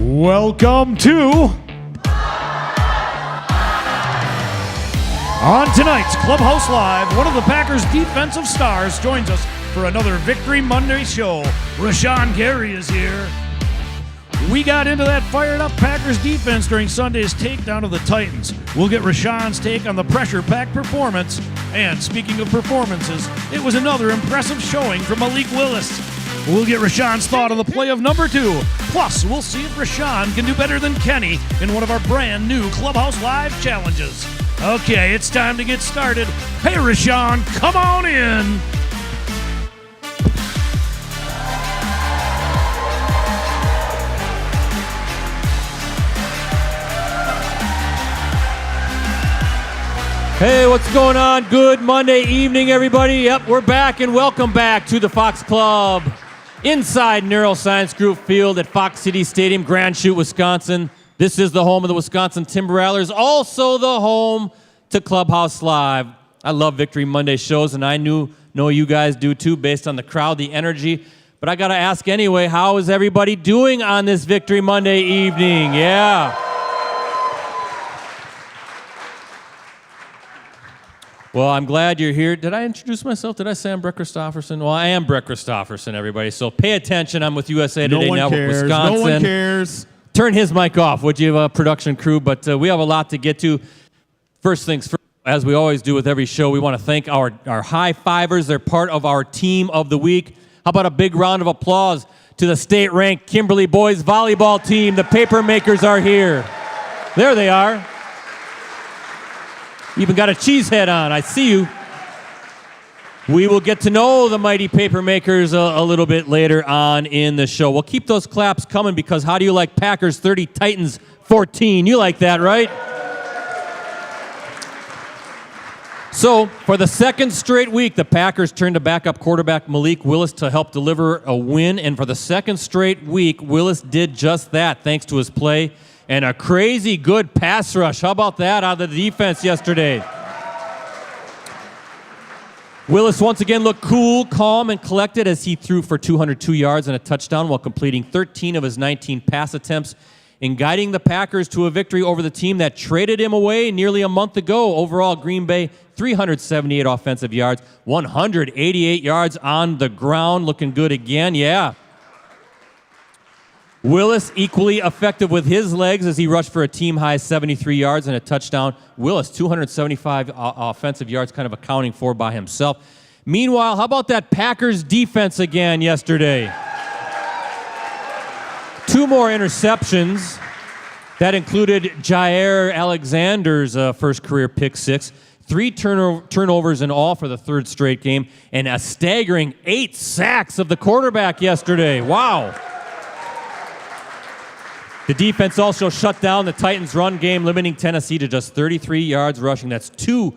Welcome to... On tonight's Clubhouse Live, one of the Packers' defensive stars joins us for another Victory Monday show. Rashan Gary is here. We got into that fired-up Packers defense during Sunday's takedown of the Titans. We'll get Rashan's take on the pressure-packed performance. And speaking of performances, it was another impressive showing from Malik Willis. We'll get Rashan's thought on the play of number 2. Plus, we'll see if Rashan can do better than Kenny in one of our brand new Clubhouse Live challenges. Okay, it's time to get started. Hey, Rashan, come on in. Hey, what's going on? Good Monday evening, everybody. Yep, we're back, and welcome back to the Fox Club inside Neuroscience Group Field at Fox City Stadium, Grand Chute, Wisconsin. This is the home of the Wisconsin Timber Rattlers, also the home to Clubhouse Live. I love Victory Monday shows, and I know you guys do too, based on the crowd, the energy. But I got to ask anyway, how is everybody doing on this Victory Monday evening? Yeah. Well, I'm glad you're here. Did I introduce myself? Did I say I'm Brett Christopherson? Well, I am Brett Christopherson, everybody. So pay attention. I'm with USA Today Network, Wisconsin. No one cares. Turn his mic off, would you, production crew? But we have a lot to get to. First things first, as we always do with every show, we want to thank our high-fivers. They're part of our team of the week. How about a big round of applause to the state-ranked Kimberly boys volleyball team? The paper makers are here. There they are. Even got a cheese head on. I see you. We will get to know the mighty paper makers a little bit later on in the show. We'll keep those claps coming because how do you like Packers 30, Titans 14? You like that, right? So, for the second straight week, the Packers turned to backup quarterback Malik Willis to help deliver a win. And for the second straight week, Willis did just that thanks to his play and a crazy good pass rush. How about that out of the defense yesterday? Willis once again looked cool, calm, and collected as he threw for 202 yards and a touchdown while completing 13 of his 19 pass attempts in guiding the Packers to a victory over the team that traded him away nearly a month ago. Overall, Green Bay, 378 offensive yards, 188 yards on the ground. Looking good again, yeah. Willis equally effective with his legs as he rushed for a team-high 73 yards and a touchdown. Willis, 275 offensive yards, kind of accounting for by himself. Meanwhile, how about that Packers defense again yesterday? 2 more interceptions. That included Jair Alexander's first career pick 6. 3 turnovers in all for the third straight game, and a staggering 8 sacks of the quarterback yesterday. Wow. The defense also shut down the Titans' run game, limiting Tennessee to just 33 yards rushing. That's 2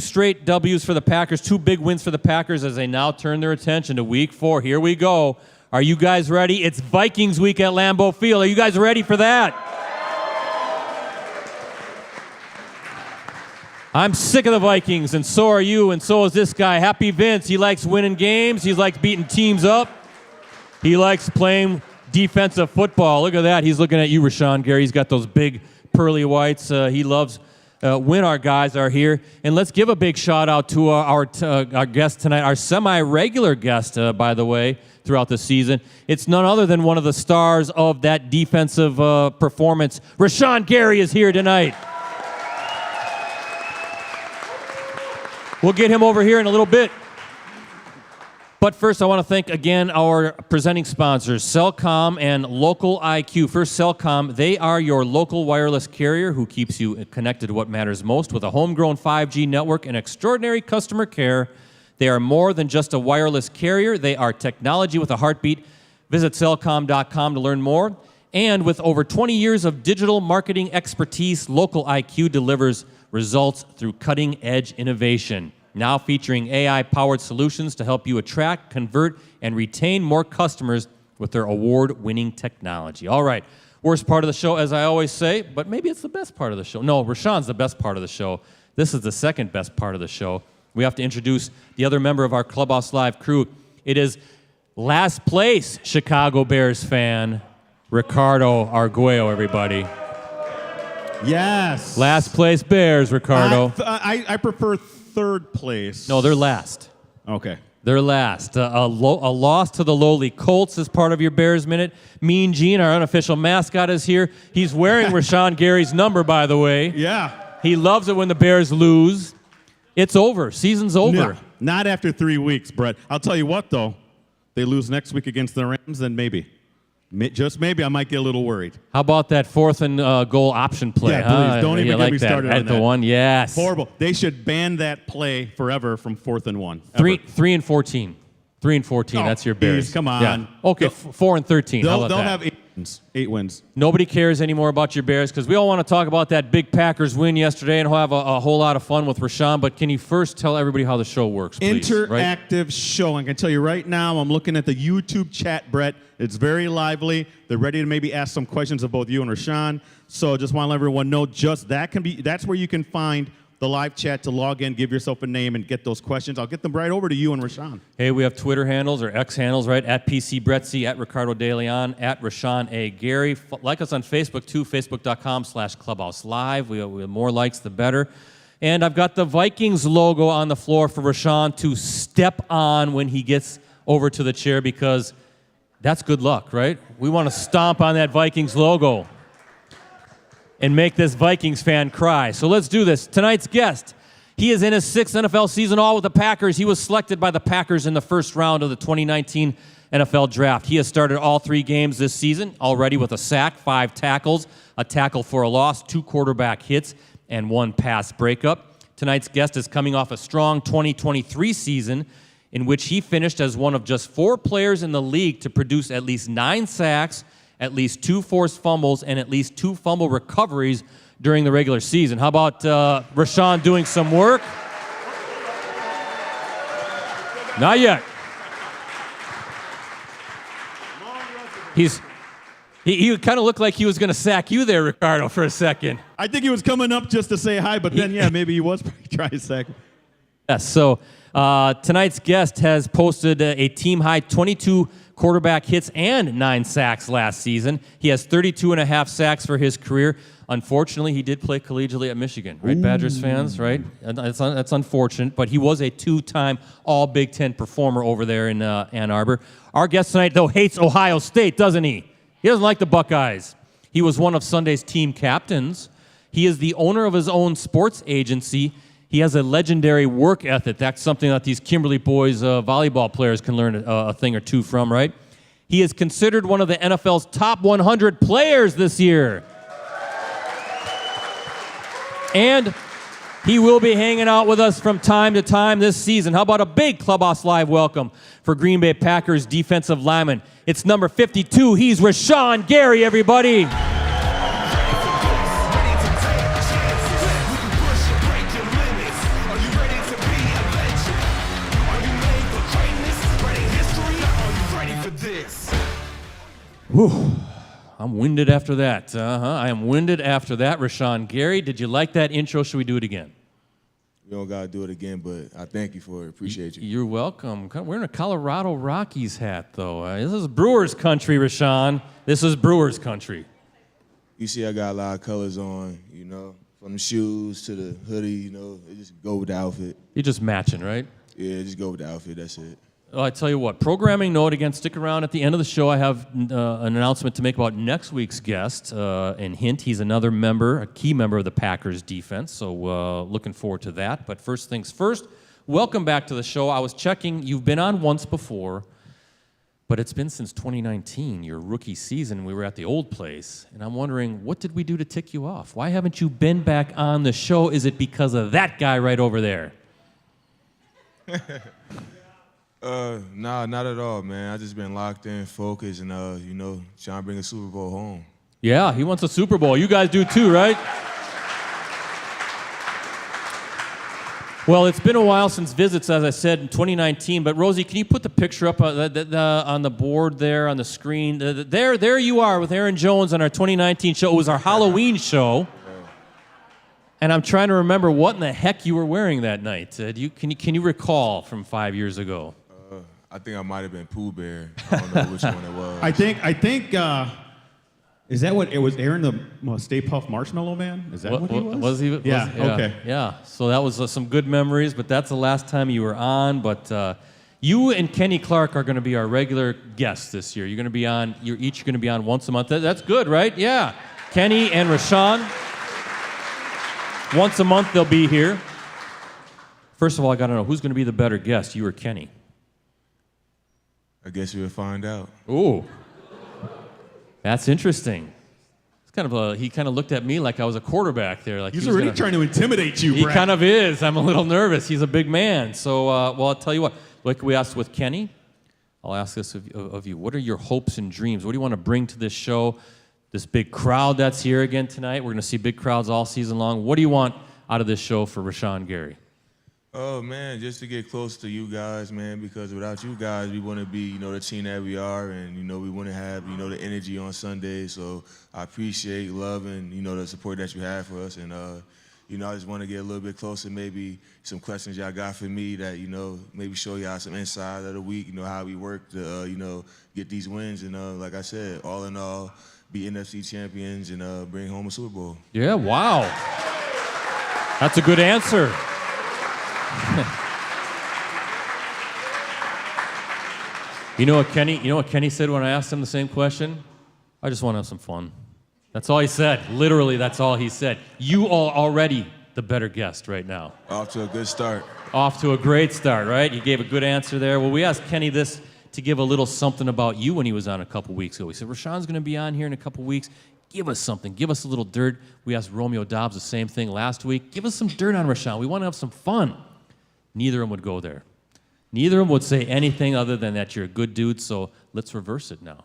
straight W's for the Packers, 2 big wins for the Packers as they now turn their attention to Week 4. Here we go. Are you guys ready? It's Vikings week at Lambeau Field. Are you guys ready for that? I'm sick of the Vikings, and so are you, and so is this guy, Happy Vince. He likes winning games. He likes beating teams up. He likes playing defensive football. Look at that. He's looking at you, Rashan Gary. He's got those big pearly whites. He loves when our guys are here. And let's give a big shout out to our guest tonight, our semi-regular guest, by the way, throughout the season. It's none other than one of the stars of that defensive performance. Rashan Gary is here tonight. We'll get him over here in a little bit. But first, I want to thank again our presenting sponsors, Cellcom and Local IQ. First, Cellcom, they are your local wireless carrier who keeps you connected to what matters most. With a homegrown 5G network and extraordinary customer care, they are more than just a wireless carrier. They are technology with a heartbeat. Visit Cellcom.com to learn more. And with over 20 years of digital marketing expertise, Local IQ delivers results through cutting-edge innovation. Now featuring AI-powered solutions to help you attract, convert, and retain more customers with their award-winning technology. All right, worst part of the show, as I always say, but maybe it's the best part of the show. No, Rashan's the best part of the show. This is the second best part of the show. We have to introduce the other member of our Clubhouse Live crew. It is Last place, Chicago Bears fan, Ricardo Arguello, everybody. Yes. Last place Bears, Ricardo. I prefer third place. No, they're last. Okay. They're last. A loss to the lowly Colts is part of your Bears Minute. Mean Gene, our unofficial mascot, is here. He's wearing Rashan Gary's number, by the way. Yeah. He loves it when the Bears lose. It's over. Season's over. No, not after 3 weeks, Brett. I'll tell you what, though. They lose next week against the Rams, then maybe. Just maybe I might get a little worried. How about that 4th and goal option play? Yeah, please. Don't even get me started on At the that. one, yes. Horrible. They should ban that play forever from 4th and 1. 3 and 14. 3 and 14, that's your Bears. Please, come on. Yeah. Okay, 4 and 13. How They'll about that? have 8 wins. 8 wins. Nobody cares anymore about your Bears because we all want to talk about that big Packers win yesterday and have a whole lot of fun with Rashan. But can you first tell everybody how the show works, please? Interactive show. I can tell you right now, I'm looking at the YouTube chat, Brett. It's very lively. They're ready to maybe ask some questions of both you and Rashan. So just want to let everyone know that's where you can find the live chat to log in, give yourself a name, and get those questions. I'll get them right over to you and Rashan. Hey, we have Twitter handles or X handles, right? At PCBretzi, at Ricardo De Leon, at Rashan A. Gary. Like us on Facebook, too, facebook.com/Clubhouse Live. We have more likes, the better. And I've got the Vikings logo on the floor for Rashan to step on when he gets over to the chair because that's good luck, right? We want to stomp on that Vikings logo and make this Vikings fan cry. So let's do this. Tonight's guest, he is in his 6th NFL season, all with the Packers. He was selected by the Packers in the first round of the 2019 NFL Draft. He has started all 3 games this season already with a sack, 5 tackles, a tackle for a loss, 2 quarterback hits, and 1 pass breakup. Tonight's guest is coming off a strong 2023 season in which he finished as one of just 4 players in the league to produce at least 9 sacks, at least 2 forced fumbles, and at least 2 fumble recoveries during the regular season. How about Rashan doing some work? Not yet. He kind of looked like he was going to sack you there, Ricardo, for a second. I think he was coming up just to say hi, but then, maybe he was trying to sack. Yes, so tonight's guest has posted a team-high 22 quarterback hits and 9 sacks last season. He has 32.5 sacks for his career. Unfortunately, he did play collegiately at Michigan, right, Badgers fans, right? That's unfortunate, but he was a 2-time All-Big Ten performer over there in Ann Arbor. Our guest tonight, though, hates Ohio State, doesn't he? He doesn't like the Buckeyes. He was one of Sunday's team captains. He is the owner of his own sports agency. He has a legendary work ethic. That's something that these Kimberly boys volleyball players can learn a thing or two from, right? He is considered one of the NFL's top 100 players this year. And he will be hanging out with us from time to time this season. How about a big Clubhouse Live welcome for Green Bay Packers defensive lineman? It's number 52. He's Rashan Gary, everybody. Whew. I'm winded after that. I am winded after that. Rashan Gary, did you like that intro? Should we do it again? We don't got to do it again, but I thank you for it. Appreciate you. You're welcome. Wearing a Colorado Rockies hat, though. This is Brewers country, Rashan. This is Brewers country. You see I got a lot of colors on, from the shoes to the hoodie, it just go with the outfit. You're just matching, right? Yeah, just go with the outfit, that's it. I tell you what, programming note, again, stick around at the end of the show. I have an announcement to make about next week's guest. And hint, he's another member, a key member of the Packers defense. So looking forward to that. But first things first, welcome back to the show. I was checking, you've been on once before, but it's been since 2019, your rookie season. We were at the old place. And I'm wondering, what did we do to tick you off? Why haven't you been back on the show? Is it because of that guy right over there? Nah, not at all, man. I just been locked in, focused, and trying to bring a Super Bowl home. Yeah, he wants a Super Bowl. You guys do too, right? Well, it's been a while since visits, as I said, in 2019. But Rosie, can you put the picture up on the board there on the screen? There you are with Aaron Jones on our 2019 show. It was our Halloween show. And I'm trying to remember what in the heck you were wearing that night. Can you recall from 5 years ago? I think I might have been Pooh Bear. I don't know which one it was. I think. Is that what it was? Aaron the Stay Puft Marshmallow Man? Is that what he was? Was he? Yeah. Yeah. Okay. Yeah. So that was some good memories, but that's the last time you were on. But you and Kenny Clark are going to be our regular guests this year. You're going to be on. You're each going to be on once a month. That's good, right? Yeah. Kenny and Rashan. Once a month they'll be here. First of all, I got to know who's going to be the better guest, you or Kenny? I guess we'll find out. Ooh. That's interesting. It's kind of he kind of looked at me like I was a quarterback there. Like He's already trying to intimidate you, He Brad. kind of is. I'm a little nervous. He's a big man. So, well, I'll tell you what. Like we asked with Kenny, I'll ask this of you. What are your hopes and dreams? What do you want to bring to this show? This big crowd that's here again tonight. We're going to see big crowds all season long. What do you want out of this show for Rashan Gary? Oh, man, just to get close to you guys, man, because without you guys, we wouldn't be, the team that we are, and, we wouldn't have, the energy on Sunday. So I appreciate, love, and, the support that you have for us. And, I just want to get a little bit closer, maybe some questions y'all got for me that, maybe show y'all some inside of the week, how we work to, get these wins. And like I said, all in all, be NFC champions and bring home a Super Bowl. Yeah, wow. That's a good answer. You know what Kenny said when I asked him the same question? I just want to have some fun. That's all he said. Literally, that's all he said. You are already the better guest right now. Off to a good start. Off to a great start, right? You gave a good answer there. Well, we asked Kenny this to give a little something about you when he was on a couple weeks ago. We said, Rashan's going to be on here in a couple weeks. Give us something. Give us a little dirt. We asked Romeo Dobbs the same thing last week. Give us some dirt on Rashan. We want to have some fun. Neither of them would go there. Neither of them would say anything other than that you're a good dude, so let's reverse it now.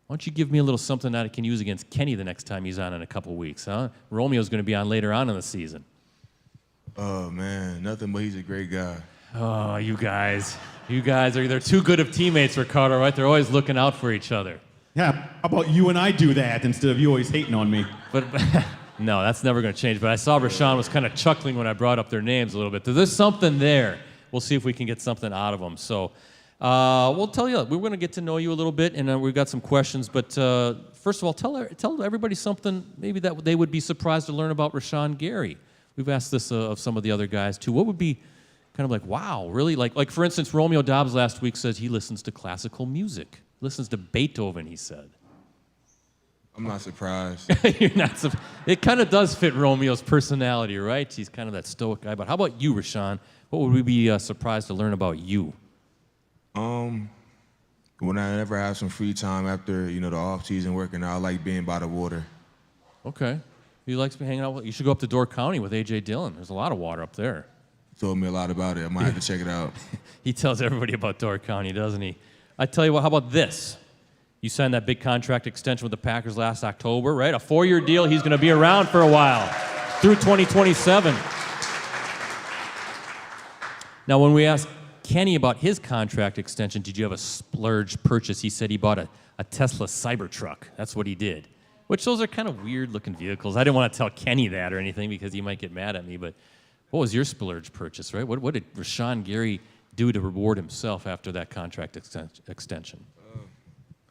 Why don't you give me a little something that I can use against Kenny the next time he's on in a couple weeks, huh? Romeo's going to be on later on in the season. Oh, man, nothing but he's a great guy. Oh, you guys they're too good of teammates, Ricardo, right? They're always looking out for each other. Yeah, how about you and I do that instead of you always hating on me? But no, that's never going to change. But I saw Rashan was kind of chuckling when I brought up their names a little bit. There's something there. We'll see if we can get something out of them. So we'll tell you. We're going to get to know you a little bit, and we've got some questions. But first of all, tell everybody something maybe that they would be surprised to learn about Rashan Gary. We've asked this of some of the other guys, too. What would be kind of like, wow, really? Like for instance, Romeo Dobbs last week says he listens to classical music. Listens to Beethoven, he said. I'm not surprised. You're not it kind of does fit Romeo's personality, right? He's kind of that stoic guy. But how about you, Rashan? What would we be surprised to learn about you? When I ever have some free time after, the off-season working out, I like being by the water. Okay. He likes hanging out. You should go up to Door County with A.J. Dillon. There's a lot of water up there. Told me a lot about it. I might have to check it out. He tells everybody about Door County, doesn't he? I tell you what, how about this? You signed that big contract extension with the Packers last October, right? A 4-year deal. He's going to be around for a while, through 2027. Now, when we asked Kenny about his contract extension, did you have a splurge purchase? He said he bought a Tesla Cybertruck. That's what he did. Which those are kind of weird-looking vehicles. I didn't want to tell Kenny that or anything because he might get mad at me, but what was your splurge purchase, right? What did Rashan Gary do to reward himself after that contract extension?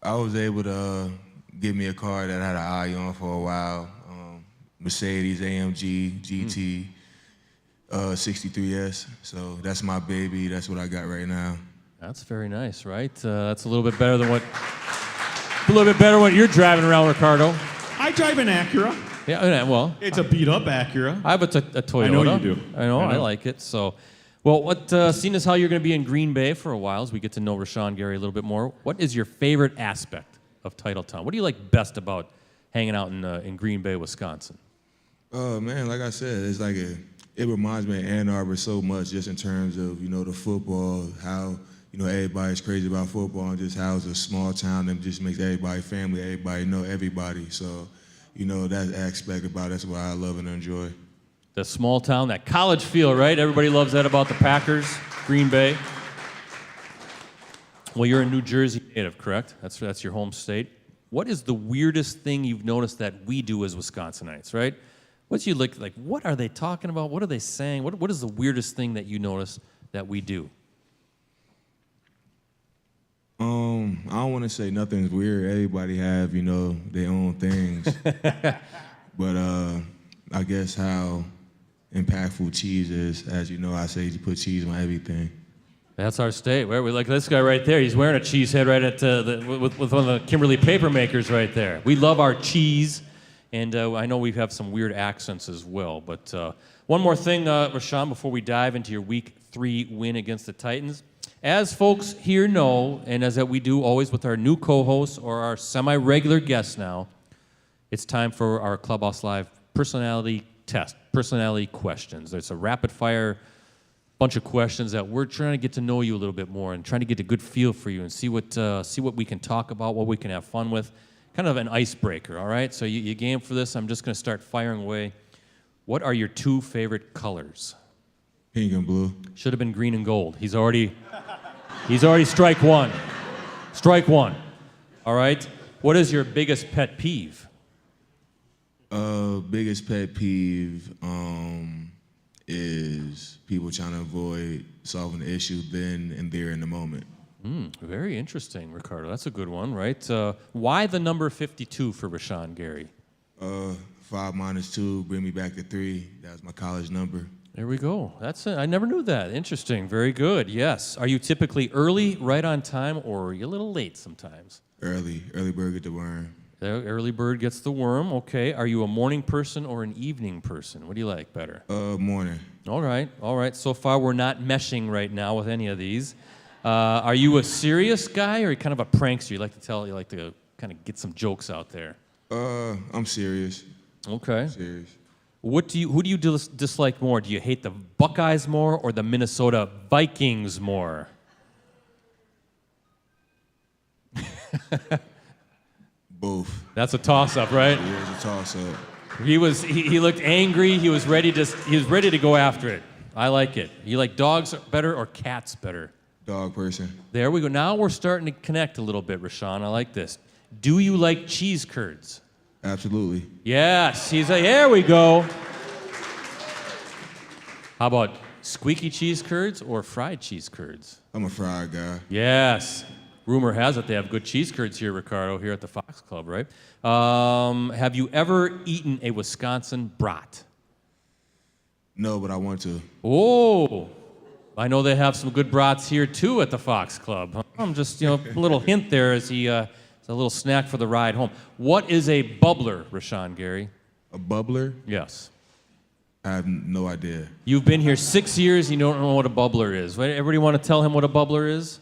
I was able to get me a car that I had an eye on for a while. Mercedes AMG GT 63S. So that's my baby. That's what I got right now. That's very nice, right? That's a little bit better than what you're driving around, Ricardo. I drive an Acura. Yeah, well, It's a beat-up Acura. I have a Toyota. I know you do. I know. I like it. So, well, seeing as how you're going to be in Green Bay for a while, as we get to know Rashan Gary a little bit more, what is your favorite aspect of Titletown? What do you like best about hanging out in Green Bay, Wisconsin? Oh, man, like I said, it's like it reminds me of Ann Arbor so much just in terms of, the football, how, everybody's crazy about football and just how it's a small town that just makes everybody family, everybody know everybody. So, that aspect about it, that's what I love and enjoy. The small town, that college feel, right? Everybody loves that about the Packers, Green Bay. Well, you're a New Jersey native, correct? That's your home state. What is the weirdest thing you've noticed that we do as Wisconsinites, right? What's you like, what are they talking about? What are they saying? What is the weirdest thing that you notice that we do? don't want to say nothing's weird. Everybody have, you know, their own things. But I guess how impactful cheese is. As you know, I say you put cheese on everything. That's our state. Where we like this guy right there. He's wearing a cheese head right at with one of the Kimberly paper makers right there. We love our cheese, and I know we have some weird accents as well. But one more thing, Rashan, before we dive into your Week 3 win against the Titans. As folks here know, and as that we do always with our new co-hosts or our semi-regular guests now, it's time for our Clubhouse Live personality test, personality questions. It's a rapid-fire bunch of questions that we're trying to get to know you a little bit more and trying to get a good feel for you and see what we can talk about, what we can have fun with. Kind of an icebreaker, all right? So you game for this? I'm just going to start firing away. What are your 2 favorite colors? Pink and blue. Should have been green and gold. He's already strike one. Strike one. All right? What is your biggest pet peeve? Biggest pet peeve is people trying to avoid solving the issue then and there in the moment. Very interesting, Ricardo. That's a good one, right? Why the number 52 for Rashan Gary? 5 minus 2, bring me back to 3. That was my college number. There we go. That's it. I never knew that. Interesting. Very good. Yes. Are you typically early, right on time, or are you a little late sometimes? Early bird get the worm. The early bird gets the worm. Okay. Are you a morning person or an evening person? What do you like better? Morning. All right. All right. So far, we're not meshing right now with any of these. Are you a serious guy or are you kind of a prankster? You like to kind of get some jokes out there. I'm serious. Okay. Serious. Who do you dislike more? Do you hate the Buckeyes more or the Minnesota Vikings more? Both. That's a toss-up, right? Yeah, it's a toss-up. He looked angry. He was ready to go after it. I like it. You like dogs better or cats better? Dog person. There we go. Now we're starting to connect a little bit, Rashan. I like this. Do you like cheese curds? Absolutely. Yes. He's like, there we go. How about squeaky cheese curds or fried cheese curds? I'm a fried guy. Yes. Rumor has it they have good cheese curds here, Ricardo, here at the Fox Club, right? Have you ever eaten a Wisconsin brat? No, but I want to. Oh, I know they have some good brats here, too, at the Fox Club. I'm just, a little hint there as it's a little snack for the ride home. What is a bubbler, Rashan Gary? A bubbler? Yes. I have no idea. You've been here 6 years, you don't know what a bubbler is. Everybody want to tell him what a bubbler is?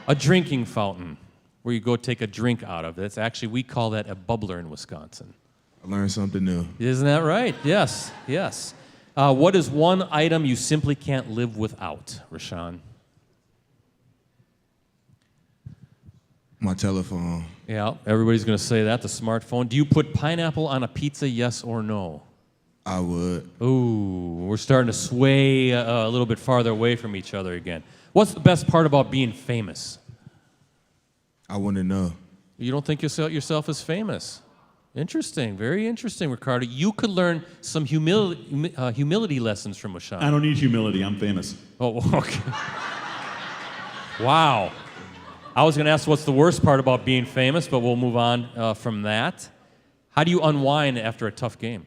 A drinking fountain, where you go take a drink out of. That's actually, we call that a bubbler in Wisconsin. I learned something new. Isn't that right? Yes, yes. What is one item you simply can't live without, Rashan? My telephone. Yeah, everybody's going to say that, the smartphone. Do you put pineapple on a pizza, yes or no? I would. Ooh, we're starting to sway a little bit farther away from each other again. What's the best part about being famous? I want to know. You don't think yourself as famous? Interesting, very interesting, Ricardo. You could learn some humility lessons from Rashan. I don't need humility. I'm famous. Oh, okay. Wow. I was going to ask what's the worst part about being famous, but we'll move on from that. How do you unwind after a tough game?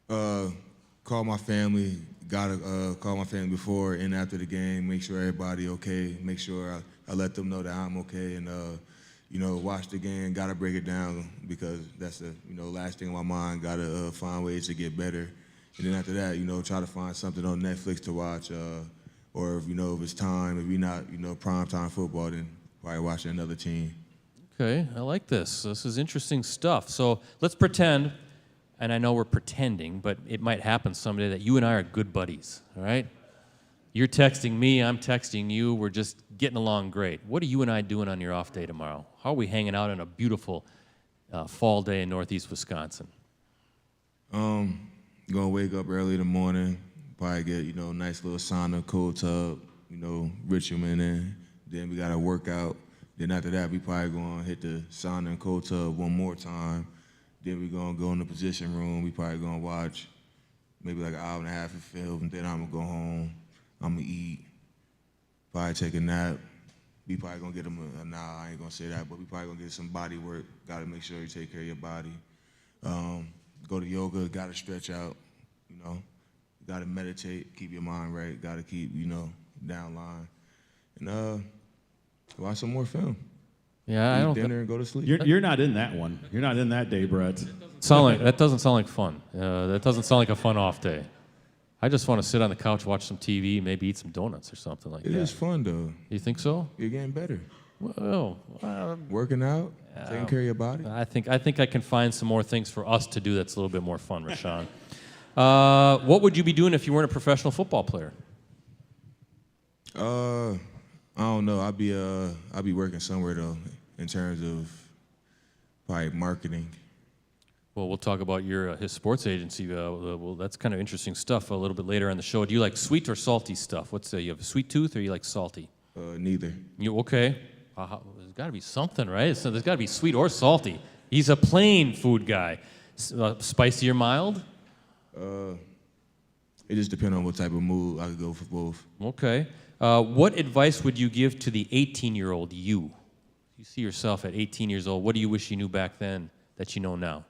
Call my family. Gotta call my family before and after the game. Make sure everybody okay. Make sure I let them know that I'm okay, and watch the game. Gotta break it down because that's the last thing on my mind. Gotta find ways to get better, and then after that, try to find something on Netflix to watch, or if it's time. If we not prime time football, then probably watch another team. Okay, I like this. This is interesting stuff. So let's pretend. And I know we're pretending, but it might happen someday that you and I are good buddies, all right? You're texting me, I'm texting you, we're just getting along great. What are you and I doing on your off day tomorrow? How are we hanging out on a beautiful fall day in northeast Wisconsin? Gonna wake up early in the morning, probably get, nice little sauna, cold tub, ritual in. Then we got a workout. Then after that, we probably gonna hit the sauna and cold tub one more time. Then we're going to go in the position room. We probably going to watch maybe like an hour and a half of film. And then I'm going to go home. I'm going to eat, probably take a nap. we probably gonna get him nah, I ain't gonna say that, but we probably gonna get some body work. Gotta make sure you take care of your body. Go to yoga, gotta stretch out, you know. Gotta meditate, keep your mind right, gotta keep, you know, down line. And watch some more film. Yeah, I Eat don't. dinner and go to sleep. You're not in that one. You're not in that day, Brett. That doesn't sound like fun. That doesn't sound like a fun off day. I just want to sit on the couch, watch some TV, maybe eat some donuts or something like that. It is fun though. You think so? You're getting better. Well, Working out, taking care of your body. I think I can find some more things for us to do that's a little bit more fun, Rashan. What would you be doing if you weren't a professional football player? I don't know. I'll be working somewhere though, in terms of probably marketing. Well, we'll talk about his sports agency. Well, that's kind of interesting stuff a little bit later on the show. Do you like sweet or salty stuff? You have a sweet tooth or you like salty? Neither. You okay? There's got to be something, right? So there's got to be sweet or salty. He's a plain food guy. Spicy or mild? It just depends on what type of mood. I could go for both. Okay. What advice would you give to the 18-year-old you? You see yourself at 18 years old. What do you wish you knew back then that you know now?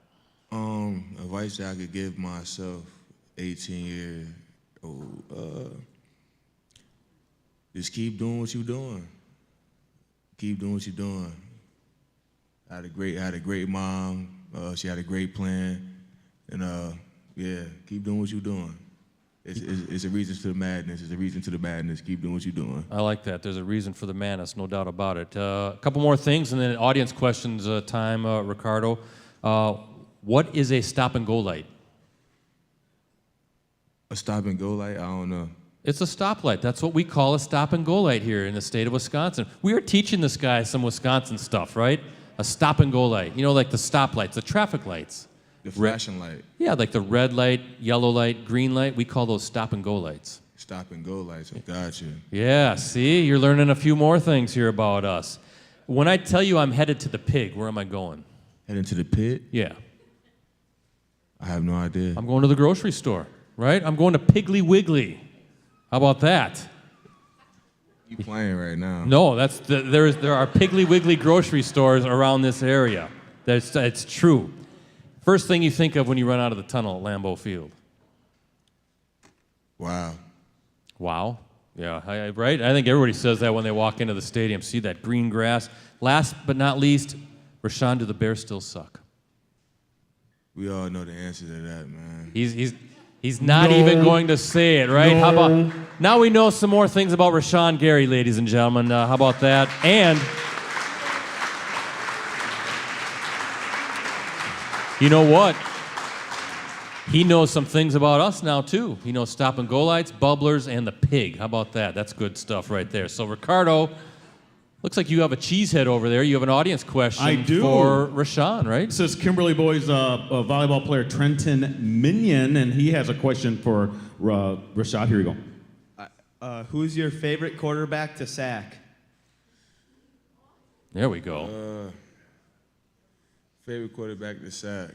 Advice that I could give myself, 18 years old, just keep doing what you're doing. Keep doing what you're doing. I had a great mom. She had a great plan, and yeah, keep doing what you're doing. It's a reason to the madness. It's a reason to the madness. Keep doing what you're doing. I like that. There's a reason for the madness, no doubt about it. A couple more things, and then audience questions time, Ricardo. What is a stop-and-go light? A stop-and-go light? I don't know. It's a stoplight. That's what we call a stop-and-go light here in the state of Wisconsin. We are teaching this guy some Wisconsin stuff, right? A stop-and-go light. You know, like the stoplights, the traffic lights. The flashing light. Yeah, like the red light, yellow light, green light. We call those stop-and-go lights. Stop-and-go lights. I got you. Yeah, see? You're learning a few more things here about us. When I tell you I'm headed to the pig, where am I going? Heading to the pit? Yeah. I have no idea. I'm going to the grocery store, right? I'm going to Piggly Wiggly. How about that? You playing right now? No, there are Piggly Wiggly grocery stores around this area. It's true. First thing you think of when you run out of the tunnel at Lambeau Field? Wow. Wow. Yeah, right? I think everybody says that when they walk into the stadium, see that green grass. Last but not least, Rashan, do the Bears still suck? We all know the answer to that, man. He's not even going to say it, right? No. How about now we know some more things about Rashan Gary, ladies and gentlemen. How about that? And you know what? He knows some things about us now too. He knows stop and go lights, bubblers, and the pig. How about that? That's good stuff right there. So Ricardo, looks like you have a cheesehead over there. You have an audience question I do. for Rashan, right? This is Kimberly Boys volleyball player Trenton Minion, and he has a question for Rashad. Here you go. Who's your favorite quarterback to sack? There we go. Favorite quarterback to sack?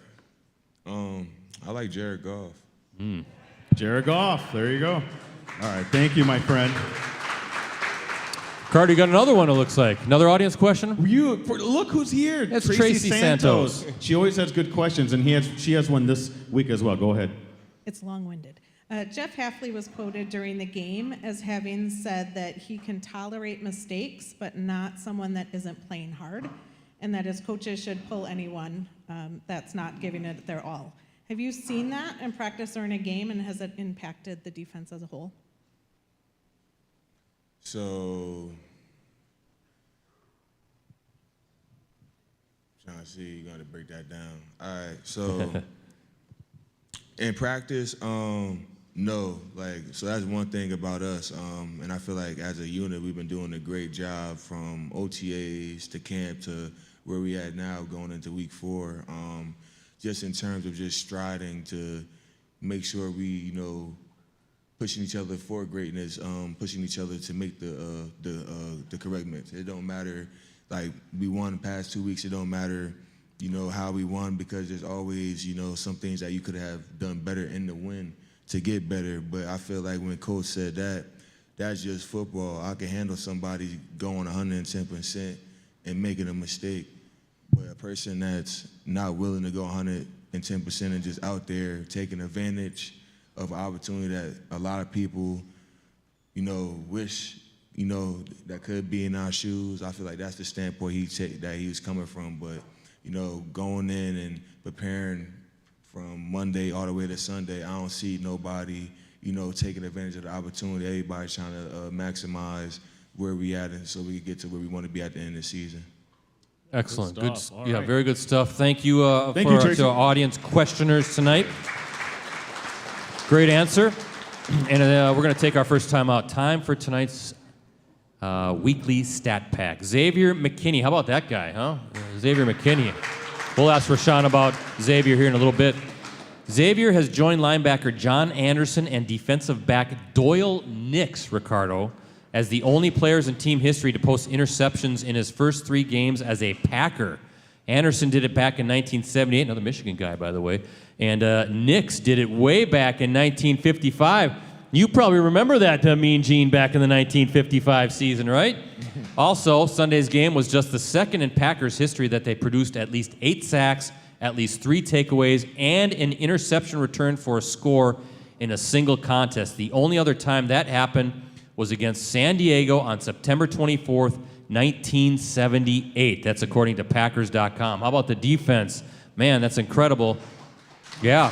I like Jared Goff. Jared Goff. There you go. All right. Thank you, my friend. Ricardo, you got another one, it looks like. Another audience question? Look who's here. That's Tracy Santos. She always has good questions, and she has one this week as well. Go ahead. It's long-winded. Jeff Hafley was quoted during the game as having said that he can tolerate mistakes, but not someone that isn't playing hard, and that his coaches should pull anyone that's not giving it their all. Have you seen that in practice or in a game, and has it impacted the defense as a whole? So, trying to see, you got to break that down. All right, so in practice, no, so that's one thing about us, and I feel like as a unit, we've been doing a great job from OTAs to camp to where we at now going into week 4, just in terms of just striding to make sure we, pushing each other for greatness, pushing each other to make the correct mix. It don't matter, we won the past 2 weeks. It don't matter, how we won, because there's always, some things that you could have done better in the win to get better. But I feel like when Coach said that, that's just football. I can handle somebody going 110% and making a mistake. But a person that's not willing to go 110% and just out there taking advantage of an opportunity that a lot of people, wish, that could be in our shoes. I feel like that's the standpoint that he was coming from. But, going in and preparing from Monday all the way to Sunday, I don't see nobody, taking advantage of the opportunity. Everybody's trying to maximize where we at and so we can get to where we want to be at the end of the season. Excellent. Good stuff. All right. Very good stuff. Thank you, Tracy. to our audience questioners tonight. Great answer. And we're going to take our first time out. Time for tonight's weekly stat pack. Xavier McKinney. How about that guy, huh? Xavier McKinney. We'll ask Rashan about Xavier here in a little bit. Xavier has joined linebacker John Anderson and defensive back Doyle Nix, Ricardo, as the only players in team history to post interceptions in his first 3 games as a Packer. Anderson did it back in 1978, another Michigan guy, by the way, and Nix did it way back in 1955. You probably remember that Mean Gene back in the 1955 season, right? Also, Sunday's game was just the second in Packers history that they produced at least 8 sacks, at least 3 takeaways, and an interception return for a score in a single contest. The only other time that happened was against San Diego on September 24th, 1978. That's according to Packers.com. How about the defense? Man, that's incredible. Yeah.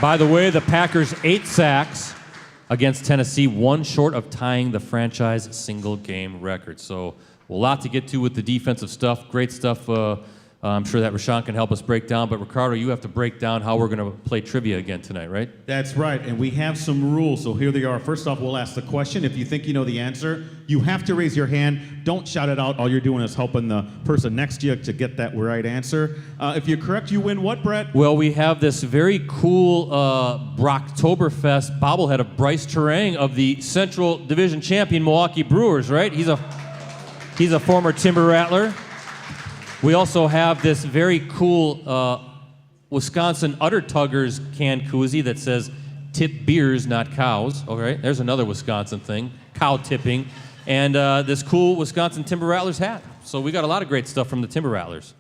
By the way, the Packers 8 sacks against Tennessee, 1 short of tying the franchise single-game record. So a lot to get to with the defensive stuff. Great stuff. I'm sure that Rashan can help us break down. But Ricardo, you have to break down how we're going to play trivia again tonight, right? That's right, and we have some rules, so here they are. First off, we'll ask the question. If you think you know the answer, you have to raise your hand. Don't shout it out. All you're doing is helping the person next to you to get that right answer. If you're correct, you win what, Brett? Well, we have this very cool Brocktoberfest bobblehead of Bryce Terang of the Central Division champion Milwaukee Brewers, right? He's a former Timber Rattler. We also have this very cool Wisconsin Udder Tuggers can koozie that says tip beers, not cows. All right, there's another Wisconsin thing, cow tipping. And this cool Wisconsin Timber Rattlers hat. So we got a lot of great stuff from the Timber Rattlers.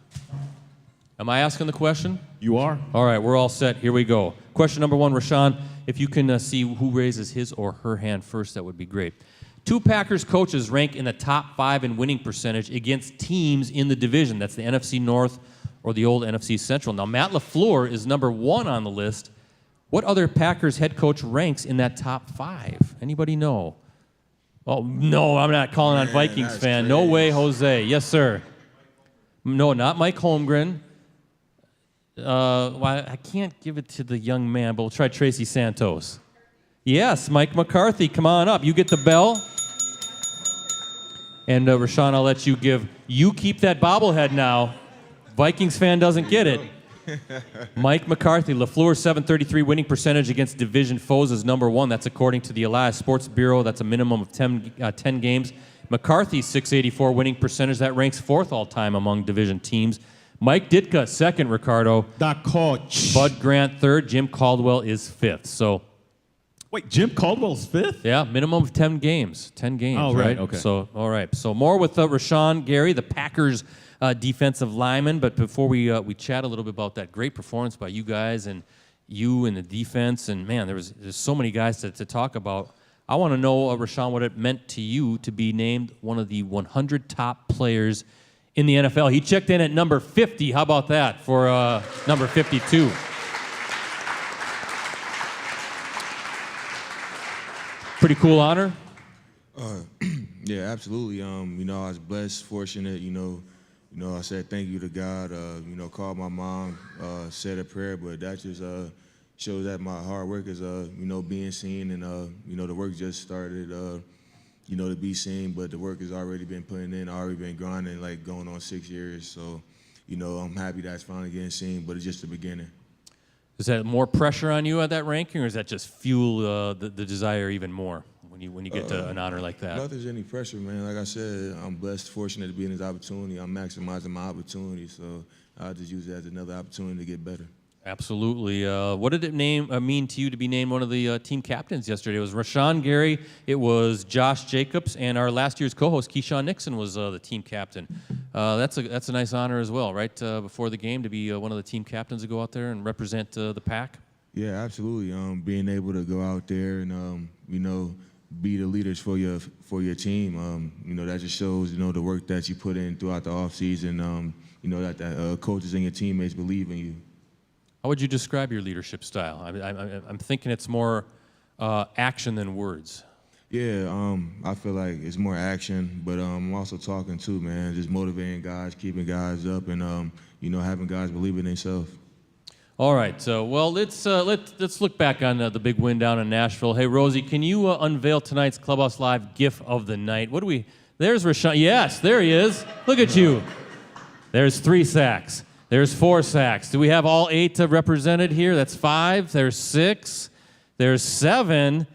Am I asking the question? You are. All right, we're all set. Here we go. Question number 1, Rashan. If you can see who raises his or her hand first, that would be great. 2 Packers coaches rank in the top 5 in winning percentage against teams in the division. That's the NFC North or the old NFC Central. Now, Matt LaFleur is number 1 on the list. What other Packers head coach ranks in that top 5? Anybody know? Oh, no, I'm not calling on Vikings fan. Crazy. No way, Jose. Yes, sir. No, not Mike Holmgren. Well, I can't give it to the young man, but we'll try Tracy Santos. Yes, Mike McCarthy, come on up. You get the bell. And Rashan, I'll let you give. You keep that bobblehead now. Vikings fan doesn't get it. Mike McCarthy, LaFleur's 733 winning percentage against division foes is number 1. That's according to the Elias Sports Bureau. That's a minimum of 10 games. McCarthy's 684 winning percentage. That ranks 4th all-time among division teams. Mike Ditka, 2nd, Ricardo. The coach. Bud Grant, 3rd. Jim Caldwell is 5th. So, Wait, Jim Caldwell's 5th? yeah, minimum of 10 games. 10 games, Oh, right, okay. So, all right. So more with Rashan Gary, the Packers defensive lineman. But before we chat a little bit about that great performance by you guys and you and the defense, and man, there's so many guys to talk about. I want to know, Rashan, what it meant to you to be named one of the 100 top players in the NFL. He checked in at number 50. How about that for number 52? Pretty cool honor. Yeah, absolutely. I was blessed, fortunate. I said thank you to God. Called my mom, said a prayer, but that just shows that my hard work is being seen, and the work just started. To be seen, but the work has already been put in, already been grinding, like going on 6 years. So, I'm happy that's finally getting seen, but it's just the beginning. Is that more pressure on you at that ranking, or does that just fuel the desire even more when you get to an honor like that? Nothing's any pressure, man. Like I said, I'm blessed, fortunate to be in this opportunity. I'm maximizing my opportunity, so I'll just use it as another opportunity to get better. Absolutely. What did it mean to you to be named one of the team captains yesterday? It was Rashan Gary, it was Josh Jacobs, and our last year's co-host, Keyshawn Nixon, was the team captain. That's a nice honor as well, right? Before the game, to be one of the team captains to go out there and represent the pack. Yeah, absolutely. Being able to go out there and be the leaders for your team. That just shows the work that you put in throughout the off season. That coaches and your teammates believe in you. How would you describe your leadership style? I'm thinking it's more action than words. Yeah, I feel like it's more action, but I'm also talking too, man. Just motivating guys, keeping guys up, and having guys believe in themselves. All right, so well, let's look back on the big win down in Nashville. Hey, Rosie, can you unveil tonight's Clubhouse Live GIF of the night? There's Rashan. Yes, there he is. Look at you. There's 3 sacks. There's 4 sacks. Do we have all 8 represented here? That's 5. There's 6. There's 7.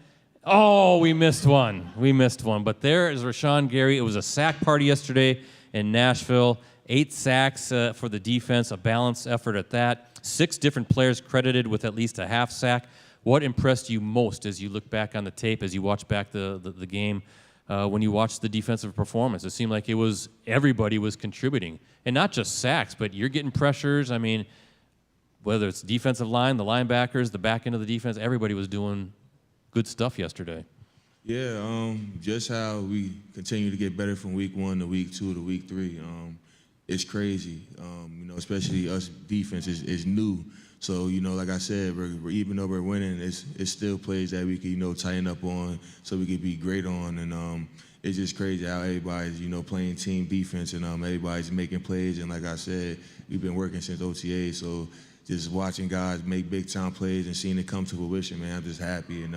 Oh, we missed one. But there is Rashan Gary. It was a sack party yesterday in Nashville. 8 sacks for the defense, a balanced effort at that. 6 different players credited with at least a half sack. What impressed you most as you look back on the tape, as you watch back the game, when you watched the defensive performance? It seemed like everybody was contributing. And not just sacks, but you're getting pressures. I mean, whether it's defensive line, the linebackers, the back end of the defense, everybody was doing good stuff yesterday. Yeah, just how we continue to get better from week 1 to week 2 to week 3. It's crazy. Especially us defense is new. So, like I said, we're even though we're winning, it's still plays that we can, tighten up on so we can be great on. And it's just crazy how everybody's, playing team defense and everybody's making plays. And like I said, we've been working since OTA. So just watching guys make big-time plays and seeing it come to fruition, man, I'm just happy. And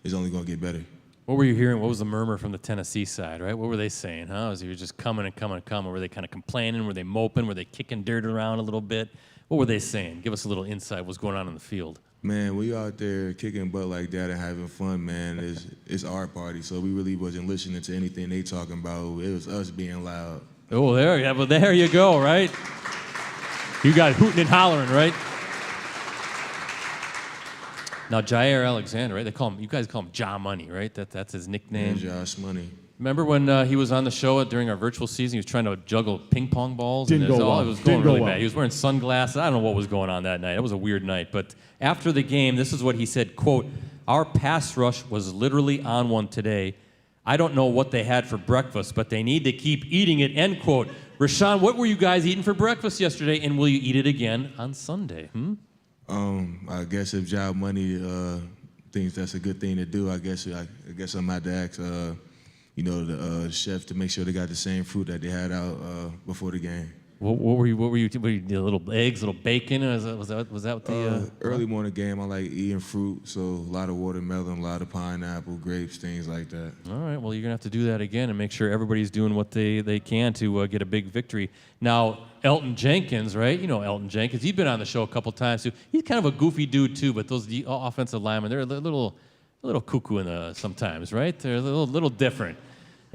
it's only going to get better. What were you hearing? What was the murmur from the Tennessee side, right? What were they saying, huh? Was you just coming and coming and coming? Were they kind of complaining? Were they moping? Were they kicking dirt around a little bit? What were they saying? Give us a little insight. What's going on in the field? Man, we out there kicking butt like that and having fun, man. It's our party, so we really wasn't listening to anything they talking about. It was us being loud. Oh, there you go, right? You got hooting and hollering, right? Now, Jair Alexander, right? You guys call him Ja Money, right? That's his nickname. Yeah, Josh Money. Remember when he was on the show during our virtual season? He was trying to juggle ping pong balls. Didn't go well. It was going really bad. He was wearing sunglasses. I don't know what was going on that night. It was a weird night. But after the game, this is what he said, quote, "Our pass rush was literally on one today. I don't know what they had for breakfast, but they need to keep eating it," end quote. Rashan, what were you guys eating for breakfast yesterday, and will you eat it again on Sunday? I guess if Ja Money thinks that's a good thing to do, I guess I'm about to ask the chef to make sure they got the same fruit that they had out before the game. What were you little eggs, little bacon? Was that what the early morning game? I like eating fruit, so a lot of watermelon, a lot of pineapple, grapes, things like that. All right, well, you're gonna have to do that again and make sure everybody's doing what they can to get a big victory. Now, Elton Jenkins, right? You know Elton Jenkins. He's been on the show a couple times too. He's kind of a goofy dude too, but those offensive linemen, they're a little cuckoo sometimes, right? They're a little different.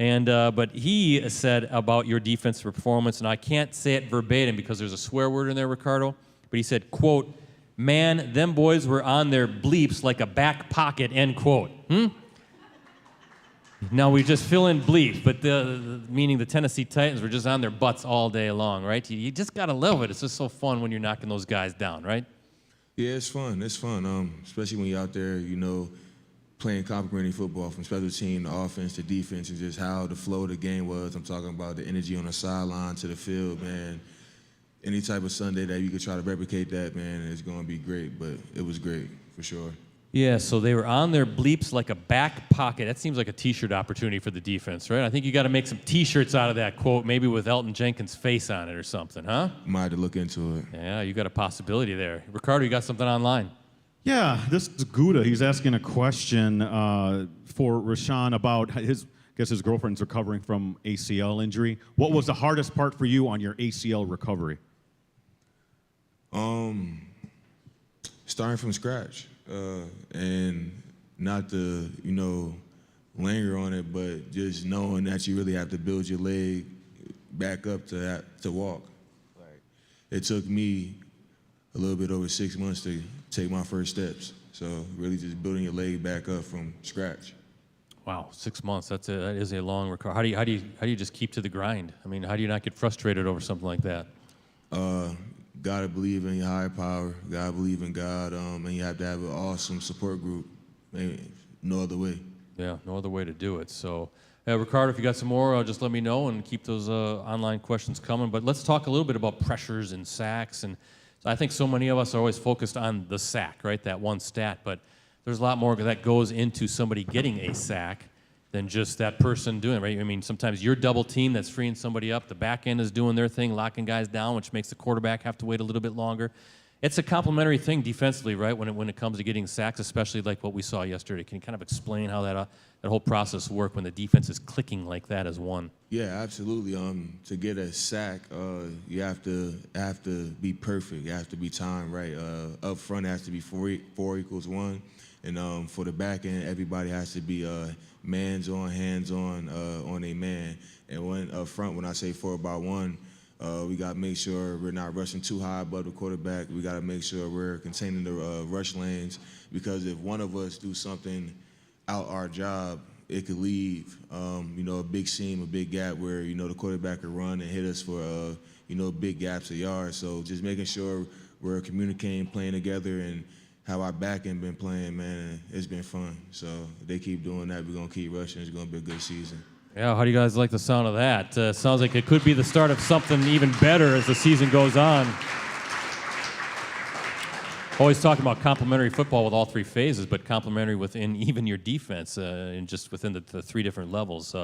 And but he said about your defensive performance, and I can't say it verbatim because there's a swear word in there, Ricardo, but he said, quote, "Man, them boys were on their bleeps like a back pocket," end quote. Now we just fill in bleeps, but meaning the Tennessee Titans were just on their butts all day long, right? You just got to love it. It's just so fun when you're knocking those guys down, right? Yeah, it's fun. It's fun, especially when you're out there, playing complimentary football from special team to offense to defense and just how the flow of the game was. I'm talking about the energy on the sideline to the field, man. Any type of Sunday that you could try to replicate that, man, it's going to be great, but it was great for sure. Yeah, so they were on their bleeps like a back pocket. That seems like a T-shirt opportunity for the defense, right? I think you got to make some T-shirts out of that quote, maybe with Elton Jenkins' face on it or something, huh? Might have to look into it. Yeah, you got a possibility there. Ricardo, you got something online? Yeah, this is Gouda. He's asking a question for Rashan about his girlfriend's recovering from ACL injury. What was the hardest part for you on your ACL recovery? Starting from scratch and not to, linger on it, but just knowing that you really have to build your leg back up to walk. It took me a little bit over 6 months to take my first steps. So really just building your leg back up from scratch. Wow, 6 months. That is a long recovery. How do you just keep to the grind? I mean, how do you not get frustrated over something like that? Gotta believe in your higher power. Gotta believe in God, and you have to have an awesome support group. Maybe no other way. Yeah, no other way to do it. So, Ricardo, if you got some more, just let me know and keep those online questions coming. But let's talk a little bit about pressures and sacks. And I think so many of us are always focused on the sack, right? That one stat. But there's a lot more that goes into somebody getting a sack than just that person doing it, right? I mean, sometimes you're double team that's freeing somebody up. The back end is doing their thing, locking guys down, which makes the quarterback have to wait a little bit longer. It's a complementary thing defensively, right, when it comes to getting sacks, especially like what we saw yesterday. Can you kind of explain how that whole process works when the defense is clicking like that as one? Yeah, absolutely. To get a sack, you have to be perfect. You have to be timed right. Up front, it has to be 4 equals 1. And for the back end, everybody has to be man's on, hands on a man. And when up front, when I say 4-by-1, we got to make sure we're not rushing too high above the quarterback. We got to make sure we're containing the rush lanes, because if one of us do something out our job, it could leave, a big seam, a big gap where, the quarterback could run and hit us for, big gaps of yards. So just making sure we're communicating, playing together, and how our back end been playing, man, it's been fun. So if they keep doing that, we're going to keep rushing. It's going to be a good season. Yeah, how do you guys like the sound of that? Sounds like it could be the start of something even better as the season goes on. Always talking about complementary football with all 3 phases, but complementary within even your defense and just within the 3 different levels.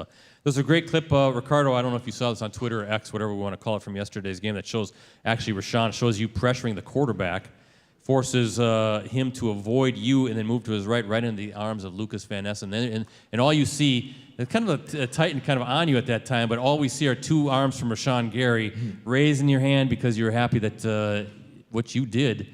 There's a great clip, Ricardo, I don't know if you saw this on Twitter or X, whatever we want to call it, from yesterday's game that shows, actually, Rashan, shows you pressuring the quarterback, forces him to avoid you and then move to his right into the arms of Lucas Van Ness. And all you see, it's kind of a tighten kind of on you at that time, but all we see are 2 arms from Rashan Gary raising your hand because you're happy that what you did